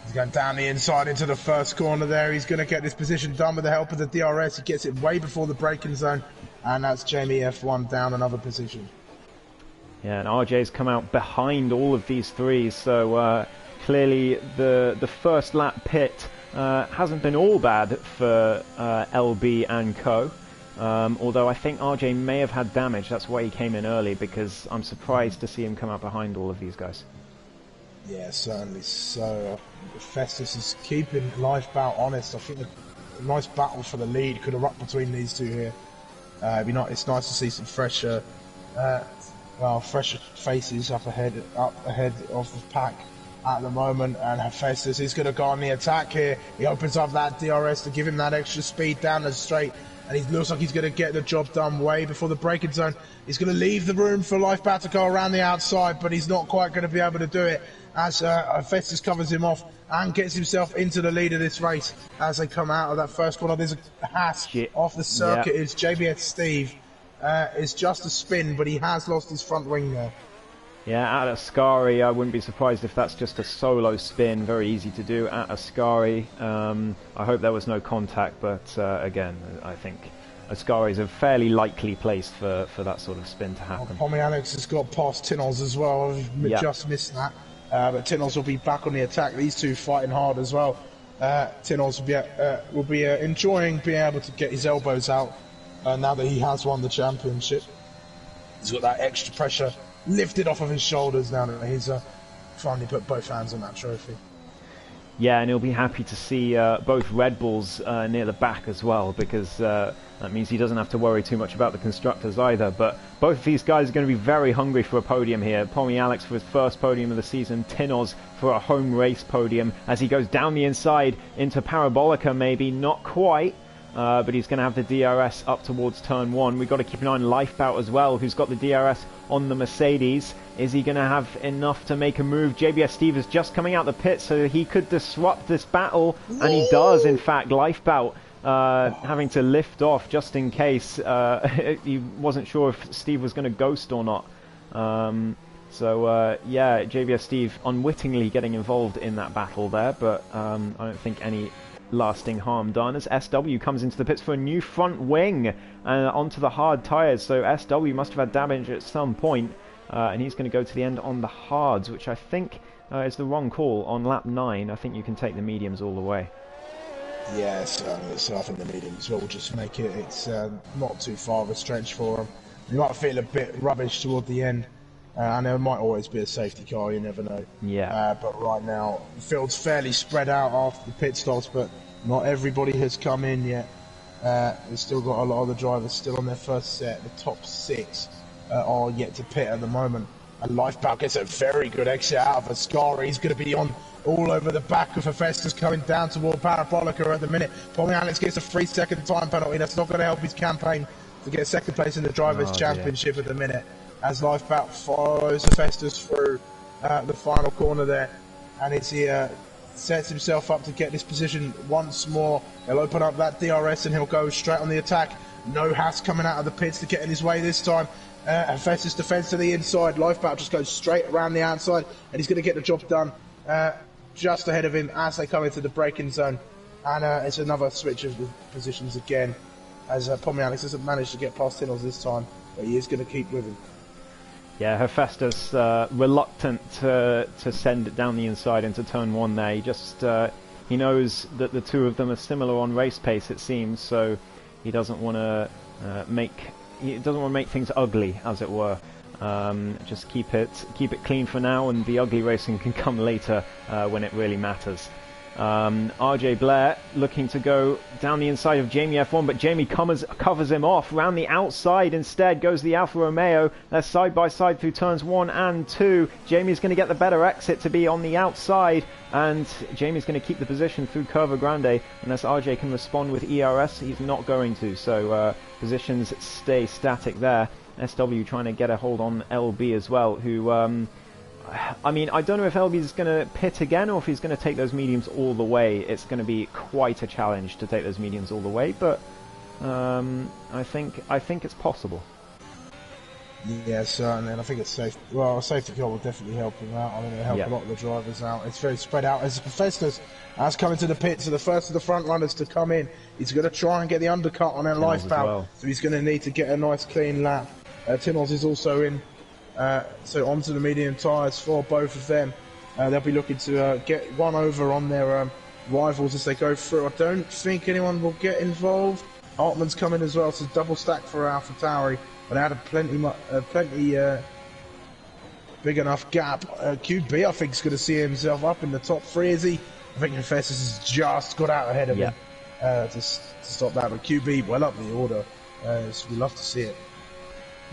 He's going down the inside into the first corner there. He's going to get this position done with the help of the DRS. He gets it way before the braking zone. And that's Jamie F1 down another position. Yeah, and RJ's come out behind all of these three. So clearly the first lap pit hasn't been all bad for LB and co. Although I think RJ may have had damage. That's why he came in early, because I'm surprised to see him come out behind all of these guys. Yeah, certainly so. Festus is keeping Lifeboat honest. I think a nice battle for the lead could erupt between these two here. It's nice to see some fresher faces up ahead of the pack at the moment. And Hephaestus is going to go on the attack here. He opens up that DRS to give him that extra speed down the straight. And he looks like he's going to get the job done way before the braking zone. He's going to leave the room for Lifeboat to go around the outside, but he's not quite going to be able to do it as Festus covers him off and gets himself into the lead of this race as they come out of that first corner. There's a Haas off the circuit. It's JBS Steve. It's just a spin, but he has lost his front wing there. Yeah, at Ascari, I wouldn't be surprised if that's just a solo spin. Very easy to do at Ascari. I hope there was no contact, but again, I think Ascari is a fairly likely place for that sort of spin to happen. Tommy Alex has got past Tinoz as well. I've just missed that. But Tinoz will be back on the attack. These two fighting hard as well. Tinoz will be enjoying being able to get his elbows out now that he has won the championship. He's got that extra pressure lifted off of his shoulders now that he's finally put both hands on that trophy. Yeah, and he'll be happy to see both Red Bulls near the back as well, because that means he doesn't have to worry too much about the constructors either. But both of these guys are going to be very hungry for a podium here. Pommy Alex for his first podium of the season, Tinoz for a home race podium as he goes down the inside into Parabolica, maybe not quite. But he's going to have the DRS up towards turn 1. We've got to keep an eye on Lifebout as well, who's got the DRS on the Mercedes. Is he going to have enough to make a move? JBS Steve is just coming out the pit, so he could disrupt this battle, and he does, in fact. Lifebout having to lift off just in case. He wasn't sure if Steve was going to ghost or not. So yeah, JBS Steve unwittingly getting involved in that battle there, but I don't think any lasting harm done as SW comes into the pits for a new front wing onto the hard tyres. So SW must have had damage at some point, and he's going to go to the end on the hards, which I think is the wrong call on lap 9. I think you can take the mediums all the way. Yeah, so I think the mediums will just make it. It's not too far of a stretch for them. You might feel a bit rubbish toward the end, and there might always be a safety car, you never know. Yeah. But right now, the field's fairly spread out after the pit stops, but not everybody has come in yet. We've still got a lot of the drivers still on their first set. The top 6 are yet to pit at the moment. And Lifeboat gets a very good exit out of Ascari. He's going to be on all over the back of Hephaestus coming down toward Parabolica at the minute. Tommy Alex gets a 3-second time penalty. That's not going to help his campaign to get second place in the Drivers' Championship at the minute. As Lifeboat follows Hephaestus through the final corner there. And it's here. Sets himself up to get this position once more. He'll open up that DRS and he'll go straight on the attack. No Haas coming out of the pits to get in his way this time. Hephaestus defends to the inside. Lifeboat just goes straight around the outside and he's going to get the job done just ahead of him as they come into the braking zone. And it's another switch of the positions again as Pommy Alex doesn't manage to get past Tinnels this time, but he is going to keep with him. Yeah, Hephaestus reluctant to send it down the inside into turn 1 there. He knows that the two of them are similar on race pace, it seems, so he doesn't want to make things ugly, as it were. Just keep it clean for now, and the ugly racing can come later when it really matters. RJ Blair looking to go down the inside of Jamie F1, but Jamie covers him off. Round the outside instead goes the Alfa Romeo. They're side by side through turns 1 and 2. Jamie's going to get the better exit to be on the outside, and Jamie's going to keep the position through Curva Grande. Unless RJ can respond with ERS, he's not going to, so positions stay static there. SW trying to get a hold on LB as well, who I mean, I don't know if LB is going to pit again or if he's going to take those mediums all the way. It's going to be quite a challenge to take those mediums all the way, but I think it's possible. Yeah, certainly, and I think it's safe. Well, a safety car will definitely help him out. I mean, it'll help a lot of the drivers out. It's very spread out. As Hephaestus has come into the pits, so the first of the front runners to come in, he's going to try and get the undercut on their Lifeboat, so he's going to need to get a nice clean lap. Tinnels is also in. So onto the medium tyres for both of them. They'll be looking to get one over on their rivals as they go through. I don't think anyone will get involved. Hartman's coming as well, so double stack for AlphaTauri, but out of plenty big enough gap. QB I think is going to see himself up in the top 3, is he? I think Hephaestus has just got out ahead of him to stop that, but QB well up the order. So we love to see it.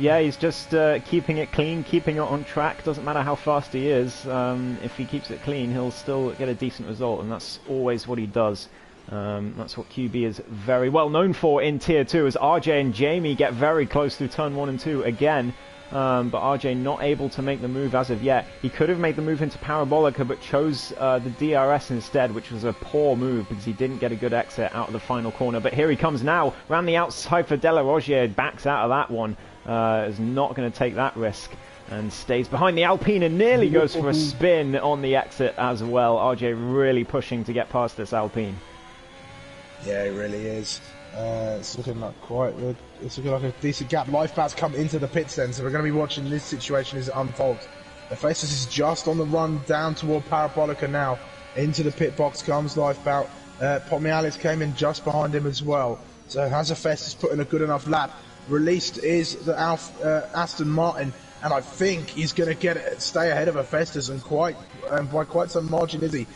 Yeah, he's just keeping it clean, keeping it on track. Doesn't matter how fast he is. If he keeps it clean, he'll still get a decent result, and that's always what he does. That's what QB is very well known for in Tier 2, as RJ and Jamie get very close through Turn 1 and 2 again. But RJ not able to make the move as of yet. He could have made the move into Parabolica, but chose the DRS instead, which was a poor move because he didn't get a good exit out of the final corner. But here he comes now, round the outside for De La Rogier, backs out of that one. Is not going to take that risk and stays behind the Alpine and nearly goes for a spin on the exit as well. RJ really pushing to get past this Alpine. Yeah, it really is. It's looking like it's looking like a decent gap. Lifeboat's come into the pits then, so we're going to be watching this situation as it unfolds. Hephaestus is just on the run down toward Parabolica now. Into the pit box comes Lifeboat. Pommy Alex came in just behind him as well. So has Hephaestus put in a good enough lap? Released is the Aston Martin, and I think he's going to stay ahead of Hephaestus, and by quite some margin, is he?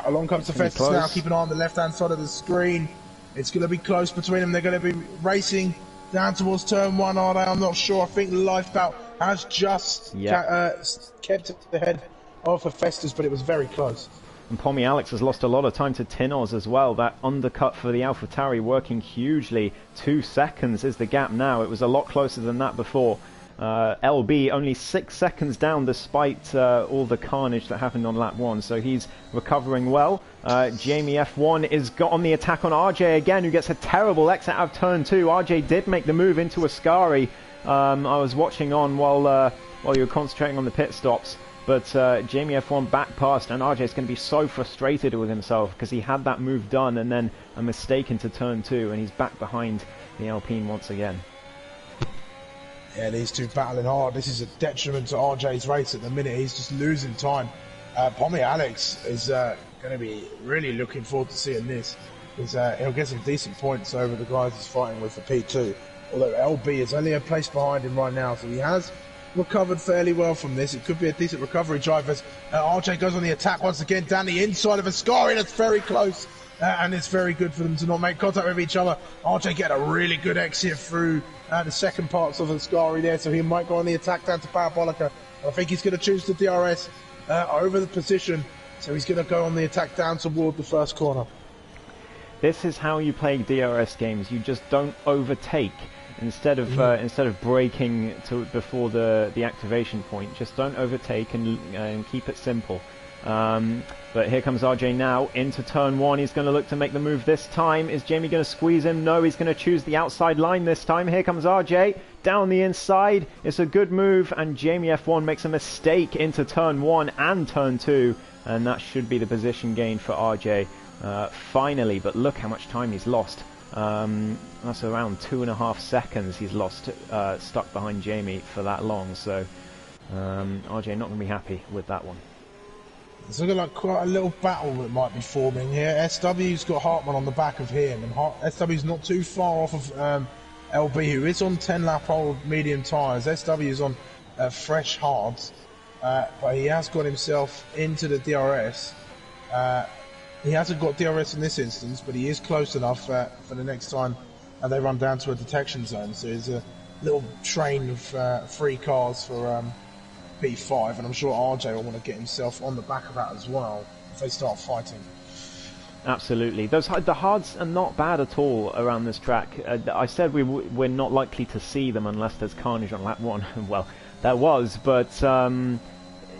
Along comes Hephaestus now. Keep an eye on the left-hand side of the screen. It's going to be close between them. They're going to be racing down towards turn 1, are they? I'm not sure. I think Lifeboat has just kept it ahead of Hephaestus, but it was very close. And Pommy Alex has lost a lot of time to Tinners as well. That undercut for the AlphaTauri working hugely. 2 seconds is the gap now. It was a lot closer than that before. LB only 6 seconds down despite all the carnage that happened on lap 1. So he's recovering well. Jamie F1 is got on the attack on RJ again, who gets a terrible exit out of turn 2. RJ did make the move into Ascari. I was watching on while while you were concentrating on the pit stops. But Jamie F1 back past, and RJ's going to be so frustrated with himself because he had that move done and then a mistake into turn 2, and he's back behind the Alpine once again. Yeah, these two battling hard. This is a detriment to RJ's race at the minute. He's just losing time. Pommy Alex is going to be really looking forward to seeing this. He'll get some decent points over the guys he's fighting with for P2. Although LB is only a place behind him right now, so he has recovered fairly well from this. It could be a decent recovery drive as RJ goes on the attack once again down the inside of Ascari. That's very close, and it's very good for them to not make contact with each other. RJ get a really good exit through the second parts of Ascari there, so he might go on the attack down to Parabolica. I think he's going to choose the DRS over the position, so he's going to go on the attack down toward the first corner. This is how you play DRS games. You just don't overtake. Instead of braking before the activation point, just don't overtake and keep it simple. But here comes RJ now into turn 1. He's going to look to make the move this time. Is Jamie going to squeeze him? No, he's going to choose the outside line this time. Here comes RJ down the inside. It's a good move, and Jamie F1 makes a mistake into turn 1 and turn 2, and that should be the position gain for RJ finally. But look how much time he's lost. That's around 2.5 seconds he's lost stuck behind Jamie for that long, so RJ not going to be happy with that one. It's looking like quite a little battle that might be forming here. SW's got Hartman on the back of him, and SW's not too far off of LB, who is on 10-lap old medium tyres. SW's on fresh hards, but he has got himself into the DRS. He hasn't got DRS in this instance, but he is close enough for the next time they run down to a detection zone. So there's a little train of 3 cars for P5, and I'm sure RJ will want to get himself on the back of that as well if they start fighting. Absolutely. The hards are not bad at all around this track. I said we're not likely to see them unless there's carnage on lap 1. Well, there was, but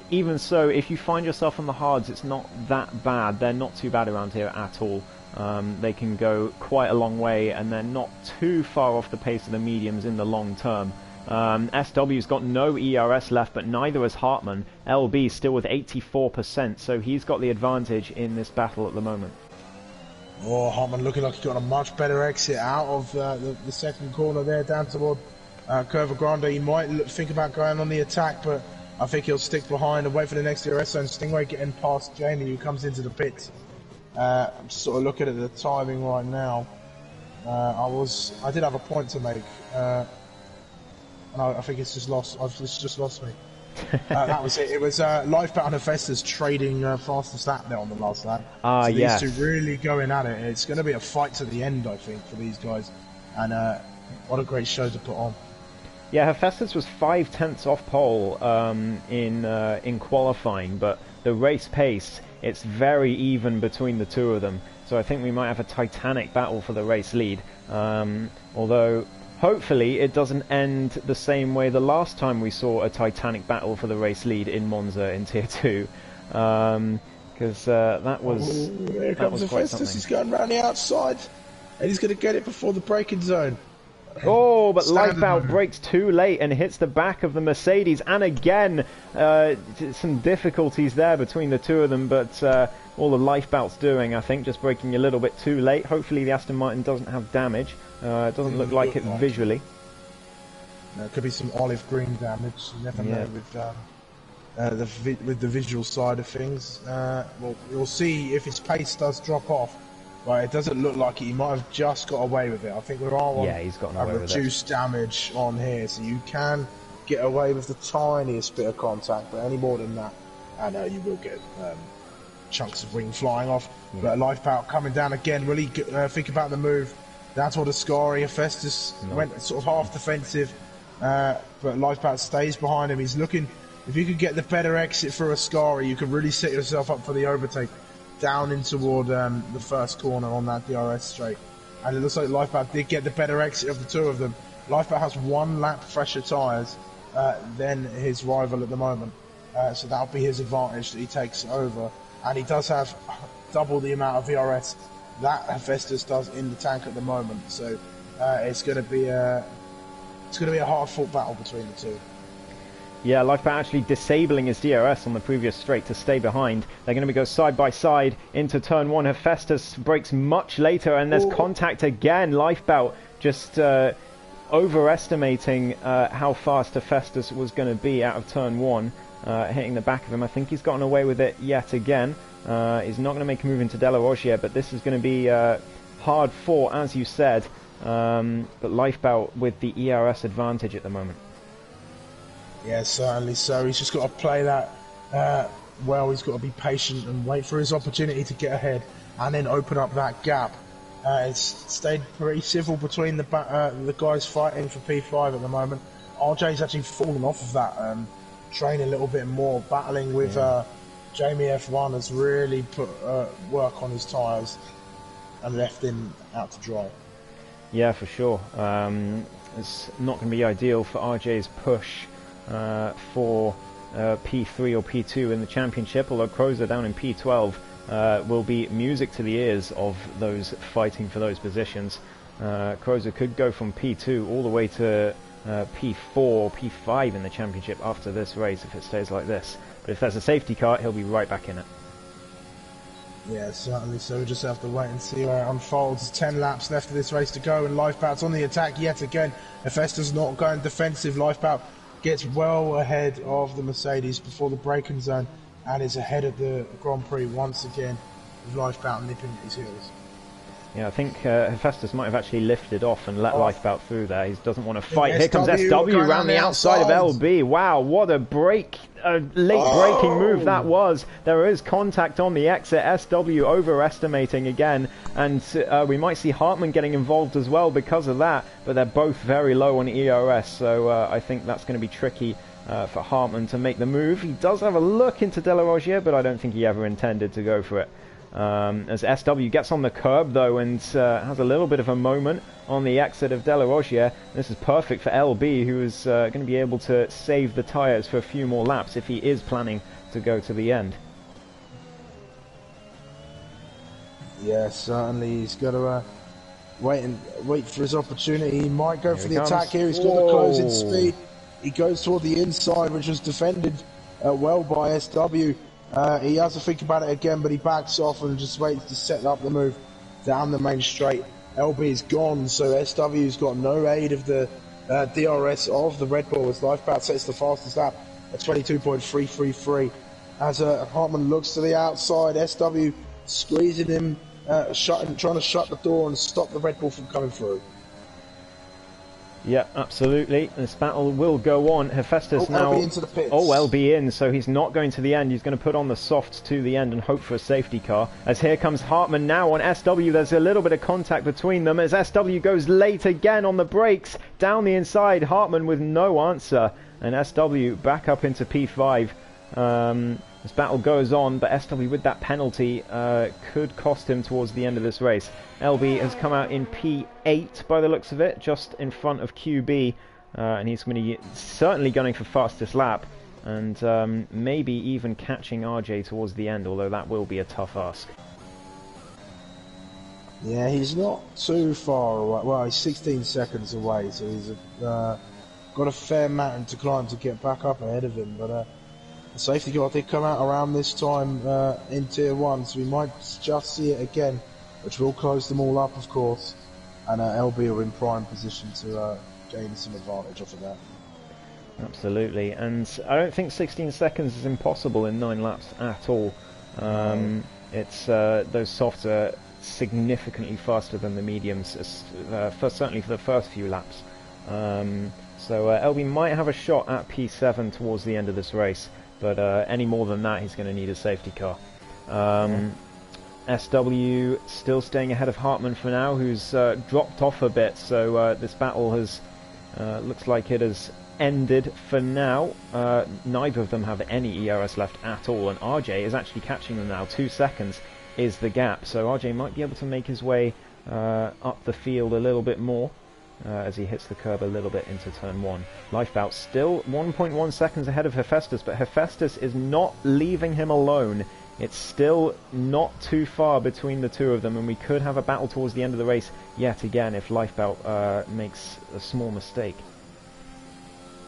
even so, if you find yourself on the hards, it's not that bad. They're not too bad around here at all. They can go quite a long way, and they're not too far off the pace of the mediums in the long term. SW's got no ERS left, but neither has Hartman. LB still with 84%, so he's got the advantage in this battle at the moment. Oh, Hartman looking like he's got a much better exit out of the second corner there, down toward Curva Grande. He might think about going on the attack, but I think he'll stick behind and wait for the next DRS zone. Stingray getting past Jamie, who comes into the pits. I'm sort of looking at the timing right now. I did have a point to make. I think it's just lost. It's just lost me. That was it. It was Lifebound and Festus trading fastest lap there on the last lap. So yes. These two really going at it. It's going to be a fight to the end, I think, for these guys. And what a great show to put on. Yeah, Hephaestus was 5/10 off pole in qualifying, but the race pace, it's very even between the two of them. So I think we might have a titanic battle for the race lead. Although hopefully it doesn't end the same way the last time we saw a titanic battle for the race lead in Monza in Tier 2. Because that was here comes Hephaestus. He's going round the outside, and he's going to get it before the braking zone. Oh, but Lifebound brakes too late and hits the back of the Mercedes, and again some difficulties there between the two of them, but all the Lifebound's doing, I think, just braking a little bit too late. Hopefully the Aston Martin doesn't have damage. It doesn't look like it visually. There could be some olive green damage, you never know with the visual side of things. Well, we'll see if his pace does drop off. Right, it doesn't look like it. He might have just got away with it. I think we're all on he's gotten away with it. Reduced damage on here, so you can get away with the tiniest bit of contact, but any more than that, I know you will get chunks of wing flying off. Yeah. But Lifebound coming down again. Will he think about the move? That's what Ascari. Hephaestus went sort of half defensive, but Lifebound stays behind him. He's looking. If you could get the better exit for Ascari, you could really set yourself up for the overtake down in toward the first corner on that DRS straight. And it looks like Lifebound did get the better exit of the two of them. Lifebound has 1 lap fresher tyres than his rival at the moment. So that'll be his advantage that he takes over. And he does have double the amount of VRS that Hephaestus does in the tank at the moment. So it's going to be a hard-fought battle between the two. Yeah, Lifeboat actually disabling his DRS on the previous straight to stay behind. They're going to go side by side into turn one. Hephaestus brakes much later, and there's contact again. Lifeboat just overestimating how fast Hephaestus was going to be out of turn one, hitting the back of him. I think he's gotten away with it yet again. He's not going to make a move into De La Rogier, but this is going to be hard fought, as you said. But Lifeboat with the ERS advantage at the moment. Yeah, certainly so. He's just got to play that well. He's got to be patient and wait for his opportunity to get ahead and then open up that gap. It's stayed pretty civil between the guys fighting for P5 at the moment. RJ's actually fallen off of that train a little bit more. Battling with Jamie F1 has really put work on his tyres and left him out to dry. Yeah, for sure. It's not going to be ideal for RJ's push for P3 or P2 in the championship, although Crozer down in P12 will be music to the ears of those fighting for those positions. Crozer could go from P2 all the way to P4 or P5 in the championship after this race if it stays like this. But if there's a safety car, he'll be right back in it. Yeah, certainly. So we just have to wait and see where it unfolds. 10 laps left of this race to go, and Lifeboat's on the attack yet again. Hephaestus not going defensive. Lifeboat gets well ahead of the Mercedes before the braking zone and is ahead of the Grand Prix once again, with Lifeboat nipping at his heels. Yeah, I think Hephaestus might have actually lifted off and let Lifeboat through there. He doesn't want to fight. Here comes SW around the outside of LB. Wow, what a late braking move that was. There is contact on the exit. SW overestimating again, and we might see Hartmann getting involved as well because of that, but they're both very low on ERS, so I think that's going to be tricky for Hartmann to make the move. He does have a look into De La Rogier, but I don't think he ever intended to go for it. As SW gets on the curb though and has a little bit of a moment on the exit of De La Rogier. This is perfect for LB, who is going to be able to save the tyres for a few more laps if he is planning to go to the end. Yeah, certainly he's got to wait for his opportunity. He might go for the attack here. He's got the closing speed. He goes toward the inside, which was defended well by SW. He has to think about it again, but he backs off and just waits to set up the move down the main straight. LB is gone, so SW's got no aid of the DRS of the Red Bull as Lifeboat sets the fastest lap at 22.333. As Hartmann looks to the outside, SW squeezing him, trying to shut the door and stop the Red Bull from coming through. Yeah, absolutely. This battle will go on. Hephaestus now... LB into the pits. Oh, LB in, so he's not going to the end. He's going to put on the softs to the end and hope for a safety car. As here comes Hartmann now on SW. There's a little bit of contact between them as SW goes late again on the brakes. Down the inside, Hartmann with no answer. And SW back up into P5. This battle goes on, but SW with that penalty could cost him towards the end of this race. LB has come out in P8 by the looks of it, just in front of QB, and he's going to certainly gunning for fastest lap, and maybe even catching RJ towards the end, although that will be a tough ask. Yeah, he's not too far away. Well, he's 16 seconds away, so he's got a fair mountain to climb to get back up ahead of him, but the safety car did come out around this time in Tier 1, so we might just see it again, which will close them all up, of course, and LB are in prime position to gain some advantage off of that. Absolutely, and I don't think 16 seconds is impossible in 9 laps at all. It's those softs are significantly faster than the mediums, certainly for the first few laps. So LB might have a shot at P7 towards the end of this race, but any more than that, he's going to need a safety car. SW still staying ahead of Hartmann for now, who's dropped off a bit, so this battle has looks like it has ended for now. Neither of them have any ERS left at all, and RJ is actually catching them now. 2 seconds is the gap, so RJ might be able to make his way up the field a little bit more as he hits the curb a little bit into turn 1. Lifebout still 1.1 seconds ahead of Hephaestus, but Hephaestus is not leaving him alone. It's still not too far between the two of them, and we could have a battle towards the end of the race yet again if Lifebout makes a small mistake.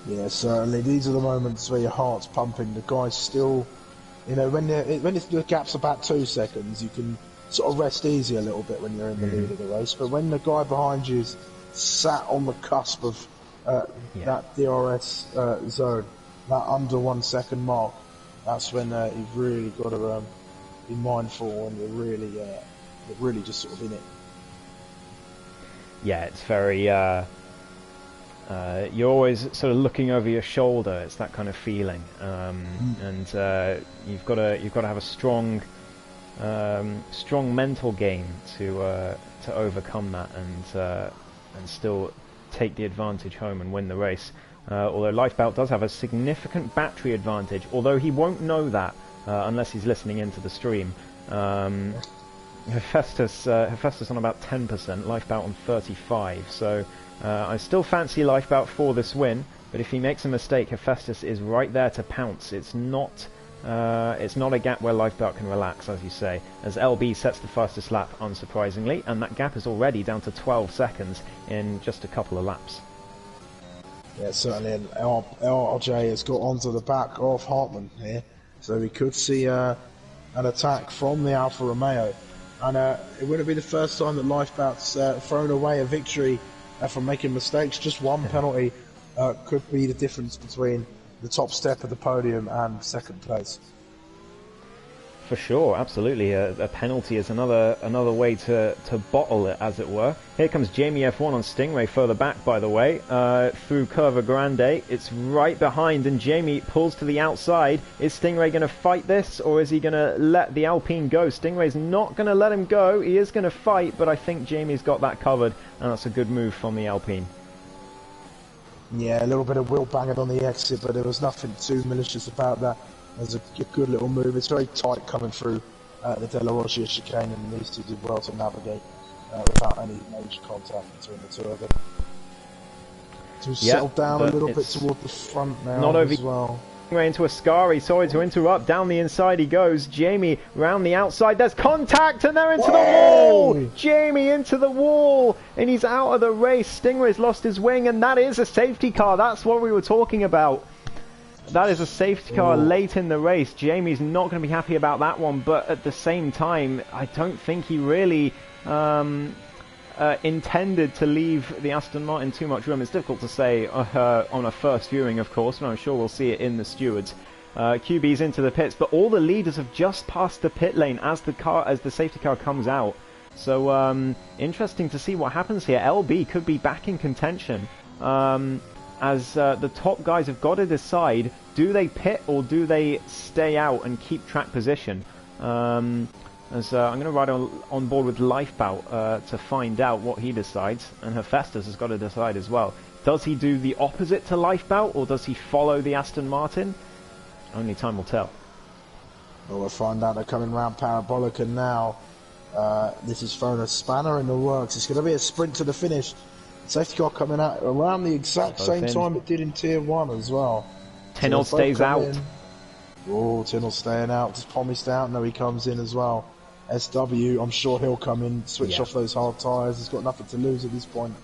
Yeah, certainly. These are the moments where your heart's pumping. The guy's still, you know, when the gap's about 2 seconds, you can sort of rest easy a little bit when you're in the lead of the race. But when the guy behind you's sat on the cusp of that DRS zone, that under 1 second mark, that's when you've really got to be mindful and you're really just sort of in it. Yeah, it's very. You're always sort of looking over your shoulder. It's that kind of feeling, and you've got to have a strong mental game to overcome that and still take the advantage home and win the race. Although Lifebout does have a significant battery advantage, although he won't know that unless he's listening into the stream. Hephaestus on about 10%, Lifebout on 35%. So I still fancy Lifebout for this win, but if he makes a mistake, Hephaestus is right there to pounce. It's not a gap where Lifebout can relax, as you say, as LB sets the fastest lap, unsurprisingly, and that gap is already down to 12 seconds in just a couple of laps. Yeah, certainly, and RJ has got onto the back of Hartmann here, so we could see an attack from the Alfa Romeo. And it wouldn't be the first time that Lifebout's thrown away a victory from making mistakes. Just one penalty could be the difference between the top step of the podium and second place. For sure, absolutely. A penalty is another way to bottle it, as it were. Here comes Jamie F1 on Stingray further back, by the way, through Curva Grande. It's right behind, and Jamie pulls to the outside. Is Stingray going to fight this, or is he going to let the Alpine go? Stingray's not going to let him go. He is going to fight, but I think Jamie's got that covered, and that's a good move from the Alpine. Yeah, a little bit of wheel banging on the exit, but there was nothing too malicious about that. There's a good little move. It's very tight coming through the De La Rocha chicane, and these two did well to navigate without any major contact between the two of them. To settle down a little bit toward the front now not over as well. Into Ascari, sorry to interrupt, down the inside he goes. Jamie round the outside, there's contact and they're into the wall! Jamie into the wall and he's out of the race. Stingray's lost his wing and that is a safety car, that's what we were talking about. That is a safety car late in the race. Jamie's not going to be happy about that one, but at the same time, I don't think he really intended to leave the Aston Martin too much room. It's difficult to say on a first viewing, of course, but I'm sure we'll see it in the stewards. QB's into the pits, but all the leaders have just passed the pit lane as the safety car comes out. So interesting to see what happens here. LB could be back in contention. As the top guys have got to decide, do they pit or do they stay out and keep track position? I'm going to ride on board with Lifebout to find out what he decides, and Hephaestus has got to decide as well. Does he do the opposite to Lifebout, or does he follow the Aston Martin? Only time will tell. Well, we'll find out. They're coming round Parabolica now. This is throwing a spanner in the works. It's going to be a sprint to the finish. Safety car coming out around the exact same time it did in Tier 1 as well. Tynol stays out. Oh, Tynol's staying out. Does Pommy stay out? No, he comes in as well. SW, I'm sure he'll come in, switch off those hard tyres. He's got nothing to lose at this point.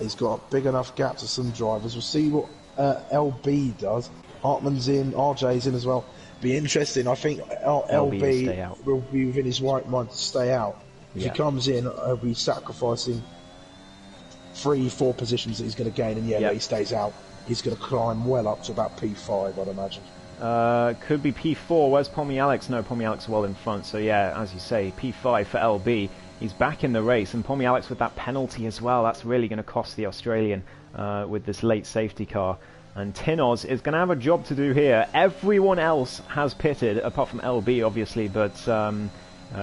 He's got a big enough gap to some drivers. We'll see what LB does. Hartmann's in, RJ's in as well. Be interesting. I think LB will be within his right mind to stay out. If he comes in, he'll be sacrificing 3-4 positions that he's going to gain, and he stays out. He's going to climb well up to about P5, I'd imagine. Could be P4. Where's Pommy Alex? No, Pommy Alex well in front. So yeah, as you say, P5 for LB. He's back in the race, and Pommy Alex with that penalty as well. That's really going to cost the Australian with this late safety car. And Tinoz is going to have a job to do here. Everyone else has pitted, apart from LB, obviously, but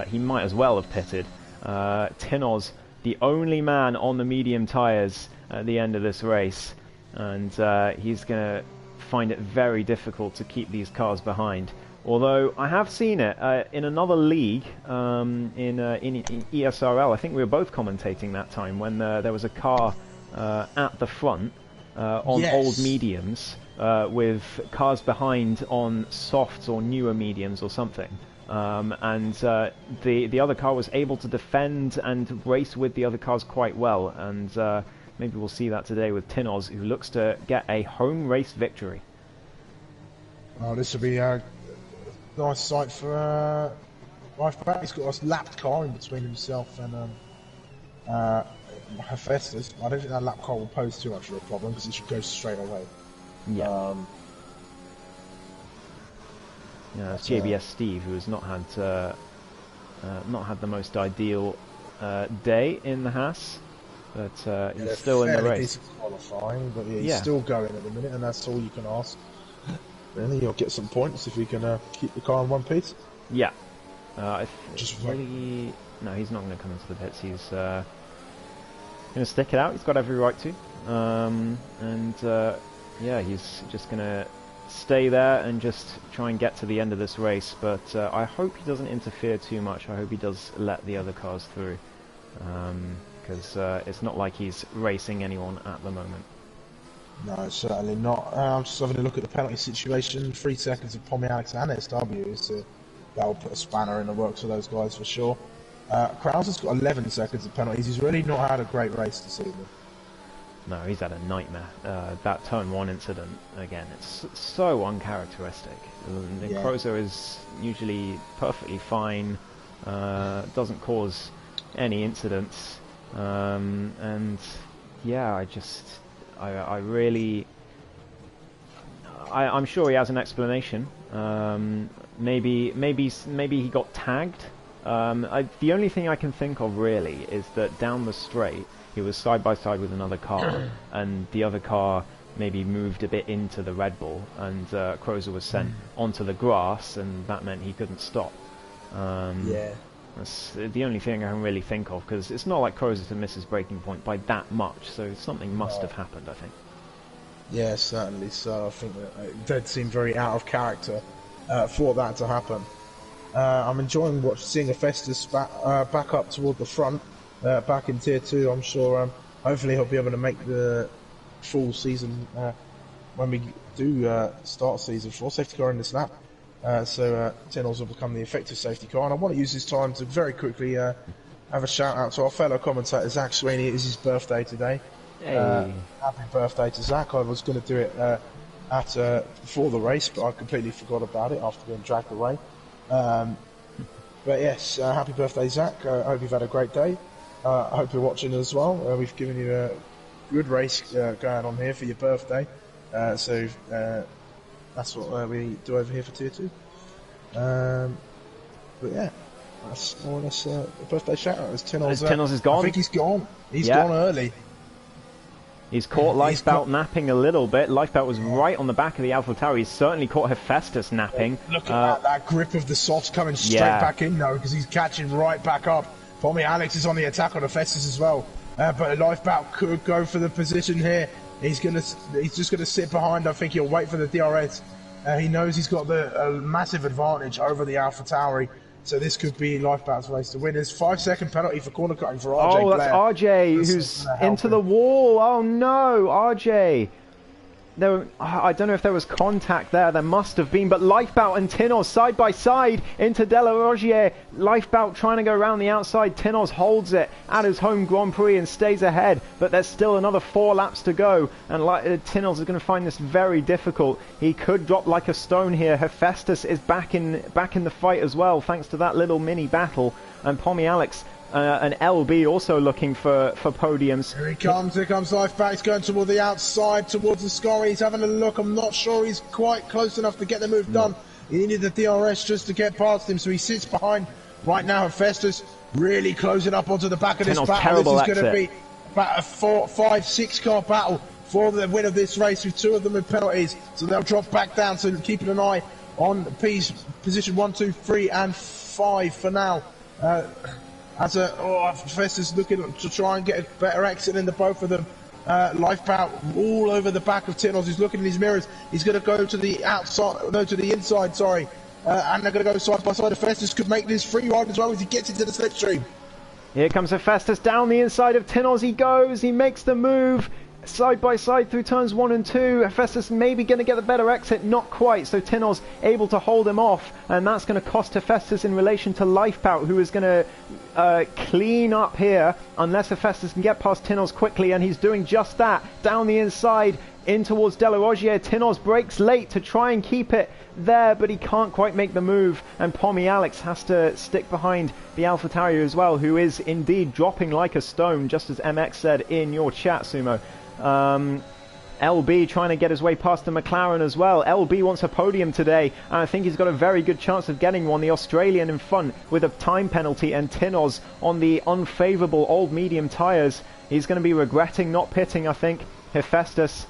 he might as well have pitted. Tinoz, the only man on the medium tyres at the end of this race, and he's going to find it very difficult to keep these cars behind. Although I have seen it in another league, in ESRL. I think we were both commentating that time when there was a car at the front on old mediums with cars behind on softs or newer mediums or something. And the other car was able to defend and race with the other cars quite well, and maybe we'll see that today with Tinoz, who looks to get a home race victory. Oh, this will be a nice sight for Lifeback. He's got a lapped car in between himself and Hephaestus. I don't think that lap car will pose too much of a problem because it should go straight away. Yeah. Yeah, it's JBS Steve, who has not had the most ideal day in the Haas, but he's still in the race. Qualifying, but yeah, he's still going at the minute, and that's all you can ask. Really, you'll get some points if you can keep the car in one piece. Yeah. No, he's not going to come into the pits. He's going to stick it out. He's got every right to. Yeah, he's just going to stay there and just try and get to the end of this race. But I hope he doesn't interfere too much. I hope he does let the other cars through, because it's not like he's racing anyone at the moment. No, certainly not. I'm just having a look at the penalty situation. 3 seconds of Pommy Alex and SW, so that'll put a spanner in the works for those guys for sure. Krauser's got 11 seconds of penalties. He's really not had a great race this evening. No, he's had a nightmare. That turn 1 incident, again, it's so uncharacteristic. Krauser is usually perfectly fine, doesn't cause any incidents, and yeah, I'm sure he has an explanation. Maybe he got tagged. The only thing I can think of really is that down the straight he was side by side with another car, and the other car maybe moved a bit into the Red Bull, and Krauser was sent onto the grass, and that meant he couldn't stop. That's the only thing I can really think of, because it's not like Krauser to miss his braking point by that much, so something must have happened, I think. Yeah, certainly. So I think that it did seem very out of character for that to happen. I'm enjoying seeing Hephaestus back up toward the front, back in Tier 2. I'm sure hopefully he'll be able to make the full season when we do start season 4 safety car in this lap. So Tinoz will become the effective safety car, and I want to use this time to very quickly have a shout out to our fellow commentator Zach Sweeney. It is his birthday today. Hey. Happy birthday to Zach. I was going to do it before the race, but I completely forgot about it after being dragged away. But yes, happy birthday, Zach. I hope you've had a great day. I hope you're watching as well. We've given you a good race going on here for your birthday. So that's what we do over here for Tier 2. But yeah, that's more or less the birthday shout out. Tinoz is gone. I think he's gone. He's gone early. He's caught Lifebout napping a little bit. Lifebout was right on the back of the Alpha Tower. He's certainly caught Hephaestus napping. Look at that grip of the softs coming straight back in though, because he's catching right back up. Pommy Alex is on the attack on Hephaestus as well. But Lifebout could go for the position here. He's just gonna sit behind. I think he'll wait for the DRS. He knows he's got the massive advantage over the Alpha Tauri. So this could be Lifebout's race to win. There's 5-second penalty for corner cutting for RJ. Oh, that's RJ who's into the wall. Oh no, RJ. I don't know if there was contact there. There must have been, but Lifebout and Tinoz side by side into De La Rogier. Lifebout trying to go around the outside. Tinoz holds it at his home Grand Prix and stays ahead, but there's still another 4 laps to go, and Tinoz is going to find this very difficult. He could drop like a stone here. Hephaestus is back in the fight as well, thanks to that little mini battle, and Pommy Alex and LB also looking for podiums. Here comes Lifebout. He's going toward the outside, towards the score. He's having a look. I'm not sure he's quite close enough to get the move done. He needed the DRS just to get past him, so he sits behind. Right now, Hephaestus really closing up onto the back of this battle. This is going to be about a 4, 5, 6 car battle for the win of this race, with 2 of them with penalties. So they'll drop back down, so keeping an eye on position 1, 2, 3 and 5 for now. Hephaestus looking to try and get a better exit into both of them. Lifebout all over the back of Tinoz. He's looking in his mirrors. He's going to go to the outside, no, to the inside, sorry. And they're going to go side by side. Hephaestus could make this free ride as well as he gets into the slipstream. Here comes Hephaestus down the inside of Tinoz. He goes, he makes the move. side by side through turns 1 and 2. Hephaestus maybe going to get the better exit, not quite, so Tinoz able to hold him off, and that's going to cost Hephaestus in relation to Lifebout, who is going to clean up here unless Hephaestus can get past Tinoz quickly, and he's doing just that. Down the inside in towards Delarogier. Tinoz breaks late to try and keep it there, but he can't quite make the move, and Pommy Alex has to stick behind the AlphaTauri as well, who is indeed dropping like a stone, just as MX said in your chat, Sumo. LB trying to get his way past the McLaren as well. LB wants a podium today, and I think he's got a very good chance of getting one. The Australian in front with a time penalty, and Tinoz on the unfavourable old medium tyres. He's going to be regretting not pitting, I think. Hephaestus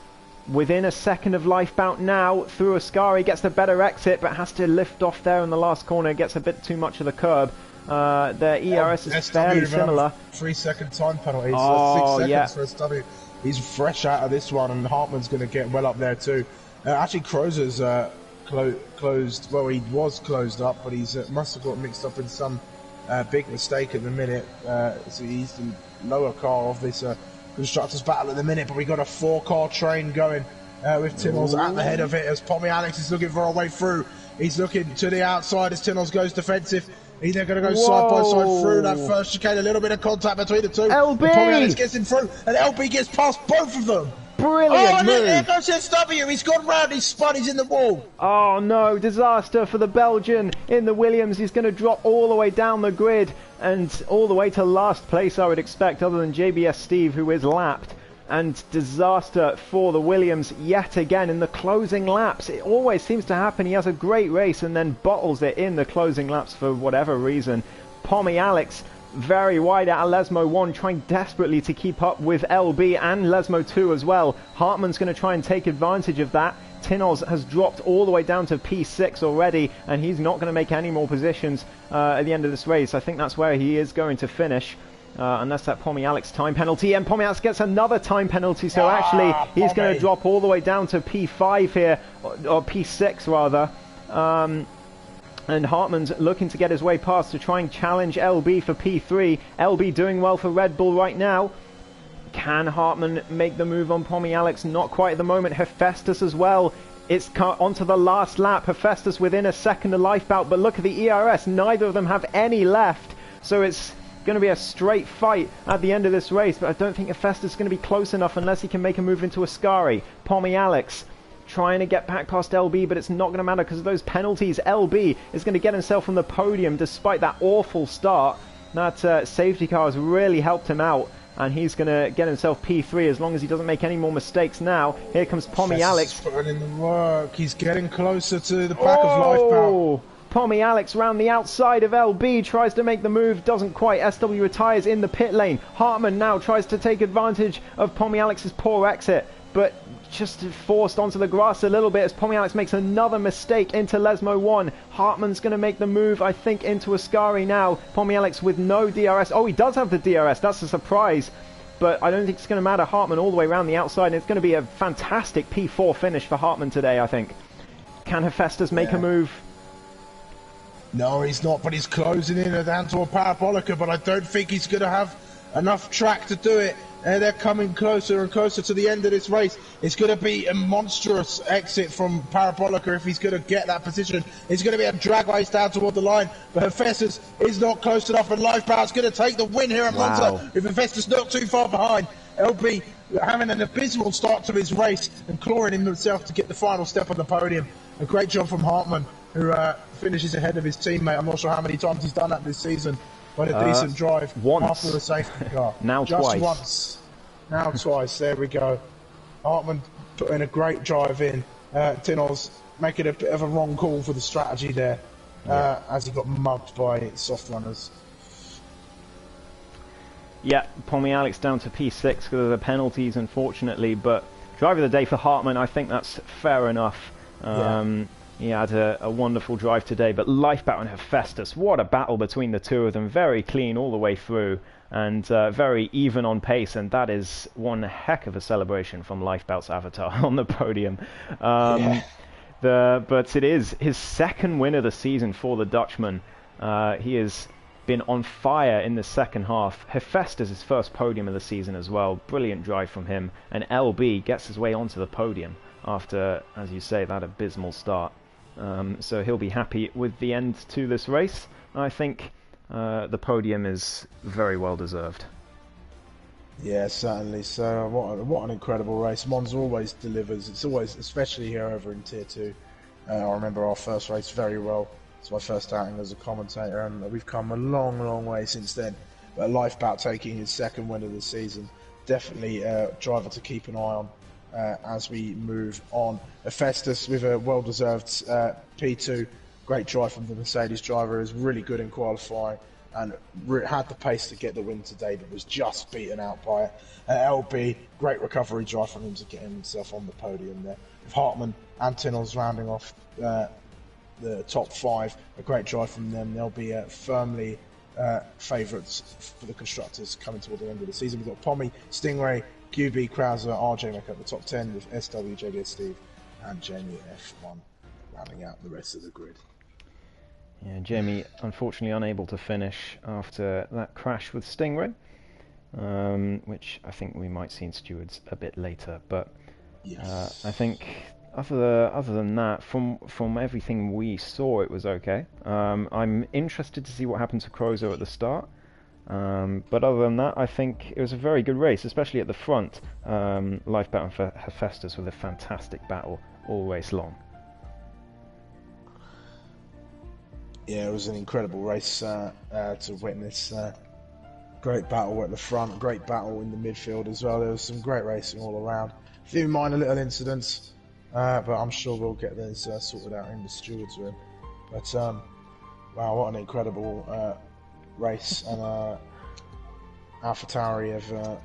within a second of Lifebout now, through Ascari, gets the better exit, but has to lift off there in the last corner, gets a bit too much of the curb. Their ERS is fairly similar. 3 second time penalty, so oh, 6 seconds for SW. He's fresh out of this one, and Hartman's going to get well up there too. Actually, Crozer's closed, well, he was closed up, but he's must have got mixed up in some big mistake at the minute. So he's the lower car of this Constructors battle at the minute, but we got a 4-car train going with Tinoz at the head of it as Pommy Alex is looking for a way through. He's looking to the outside as Tinoz goes defensive. He's then going to go side by side through that first chicane. A little bit of contact between the two. LB! Pommy Alex gets in through, and LB gets past both of them. Brilliant move. There goes SW. He's gone round. He's spun. He's in the wall. Oh no, disaster for the Belgian in the Williams. He's going to drop all the way down the grid and all the way to last place, I would expect, other than JBS Steve, who is lapped. And disaster for the Williams yet again in the closing laps. It always seems to happen. He has a great race and then bottles it in the closing laps for whatever reason. Pommy Alex very wide out of Lesmo 1, trying desperately to keep up with LB and Lesmo 2 as well. Hartman's going to try and take advantage of that. Tinoz has dropped all the way down to P6 already, and he's not going to make any more positions at the end of this race. I think that's where he is going to finish. Unless that Pommy Alex time penalty, and Pommy Alex gets another time penalty, so actually he's going to drop all the way down to P5 here, or P6 rather. And Hartman's looking to get his way past to try and challenge LB for P3. LB doing well for Red Bull right now. Can Hartman make the move on Pommy Alex? Not quite at the moment. Hephaestus as well. It's onto the last lap. Hephaestus within a second of Lifebout, but look at the ERS. Neither of them have any left, so it's going to be a straight fight at the end of this race, but I don't think Hephaestus is going to be close enough unless he can make a move into Ascari. Pommy Alex trying to get back past LB, but it's not going to matter because of those penalties. LB is going to get himself on the podium despite that awful start. That safety car has really helped him out, and he's going to get himself P3 as long as he doesn't make any more mistakes now. Here comes Pommy Alex. Putting in the work. He's getting closer to the back of Lifebout. Pommy Alex round the outside of LB, tries to make the move, doesn't quite. SW retires in the pit lane. Hartman now tries to take advantage of Pommy Alex's poor exit, but just forced onto the grass a little bit as Pommy Alex makes another mistake into Lesmo 1. Hartman's going to make the move, I think, into Ascari now. Pommy Alex with no DRS. Oh, he does have the DRS. That's a surprise. But I don't think it's going to matter. Hartman all the way around the outside, and it's going to be a fantastic P4 finish for Hartman today, I think. Can Hephaestus make a move? No, he's not, but he's closing in down to a Parabolica, but I don't think he's going to have enough track to do it. They're coming closer and closer to the end of this race. It's going to be a monstrous exit from Parabolica if he's going to get that position. It's going to be a drag race down toward the line, but Hephaestus is not close enough, and Lifebout's going to take the win here at Monza. If Hephaestus not too far behind, LB having an abysmal start to his race and clawing himself to get the final step on the podium. A great job from Hartman, who finishes ahead of his teammate. I'm not sure how many times he's done that this season, but a decent drive. Once. After the safety car. Now just twice. Once. Now twice. There we go. Hartman putting a great drive in. Tinoz making a bit of a wrong call for the strategy there, as he got mugged by soft runners. Yeah, Pommy Alex down to P6 because of the penalties, unfortunately, but driver of the day for Hartman, I think that's fair enough. He had a wonderful drive today, but Lifebout and Hephaestus, what a battle between the two of them. Very clean all the way through, and very even on pace, and that is one heck of a celebration from Lifebout's avatar on the podium. But it is his second win of the season for the Dutchman. He is been on fire in the second half. Hephaestus, his first podium of the season as well. Brilliant drive from him. And LB gets his way onto the podium after, as you say, that abysmal start. So he'll be happy with the end to this race. I think the podium is very well deserved. Yeah, certainly. So what an incredible race. Mons always delivers. It's always, especially here over in Tier 2. I remember our first race very well. It's my first outing as a commentator, and we've come a long, long way since then. But Lifebout taking his second win of the season, definitely a driver to keep an eye on as we move on. Hephaestus with a well-deserved P2. Great drive from the Mercedes driver, is really good in qualifying and had the pace to get the win today, but was just beaten out by it. LB, great recovery drive from him to get himself on the podium there. With Hartmann and Tinnels rounding off the top 5, a great drive from them. They'll be firmly favourites for the constructors coming toward the end of the season. We've got Pommy, Stingray, QB, Krauser, RJ make up the top 10 with SW, JBS Steve and Jamie F1 rounding out the rest of the grid. Yeah, Jamie unfortunately unable to finish after that crash with Stingray, which I think we might see in stewards a bit later. But yes. I think other than that, from everything we saw, it was okay. I'm interested to see what happens to Crozo at the start. But other than that, I think it was a very good race, especially at the front. Lifebout and Hephaestus with a fantastic battle all race long. Yeah, it was an incredible race to witness. Great battle at the front, great battle in the midfield as well. There was some great racing all around. A few minor little incidents, but I'm sure we'll get those sorted out in the stewards room. But wow, what an incredible race! And AlphaTauri have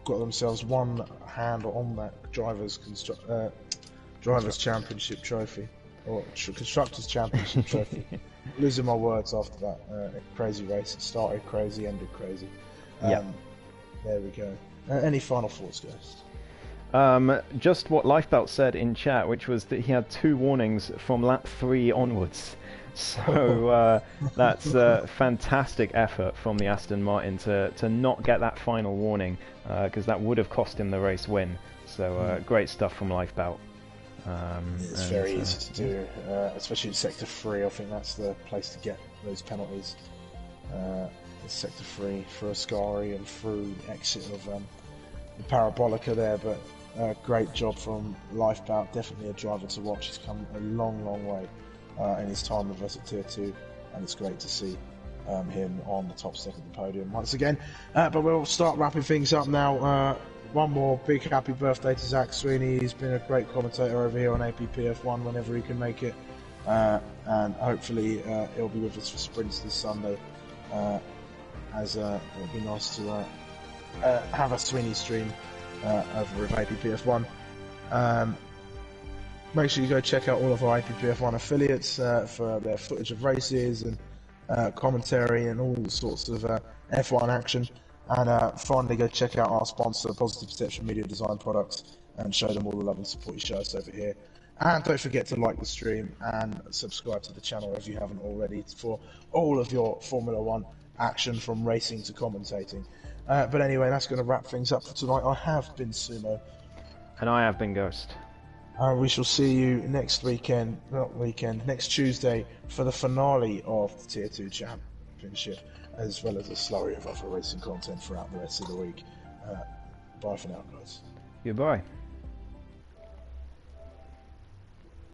got themselves one hand on that drivers' championship trophy, or constructors' championship trophy. Losing my words after that crazy race. It started crazy, ended crazy. There we go. Any final thoughts, Ghost? Just what Lifebelt said in chat, which was that he had 2 warnings from lap 3 onwards. So that's a fantastic effort from the Aston Martin to not get that final warning, because that would have cost him the race win. So great stuff from Lifebelt. It's very easy to do, especially in Sector 3. I think that's the place to get those penalties. Sector 3 for Ascari and through exit of the Parabolica there, but great job from Lifebout. Definitely a driver to watch. He's come a long, long way in his time with us at Tier 2, and it's great to see him on the top step of the podium once again. But we'll start wrapping things up now. One more big happy birthday to Zach Sweeney. He's been a great commentator over here on APPF1 whenever he can make it, and hopefully he'll be with us for sprints this Sunday, as it'll be nice to have a Sweeney stream over at APPF1. Make sure you go check out all of our APPF1 affiliates for their footage of races and commentary and all sorts of F1 action. And finally, go check out our sponsor, Positive Perception Media Design Products, and show them all the love and support you show us over here. And don't forget to like the stream and subscribe to the channel if you haven't already for all of your Formula 1 action from racing to commentating. But anyway, that's going to wrap things up for tonight. I have been Sumo. And I have been Ghost. We shall see you next Tuesday for the finale of the Tier 2 Championship, as well as a slurry of other racing content throughout the rest of the week. Bye for now, guys. Goodbye.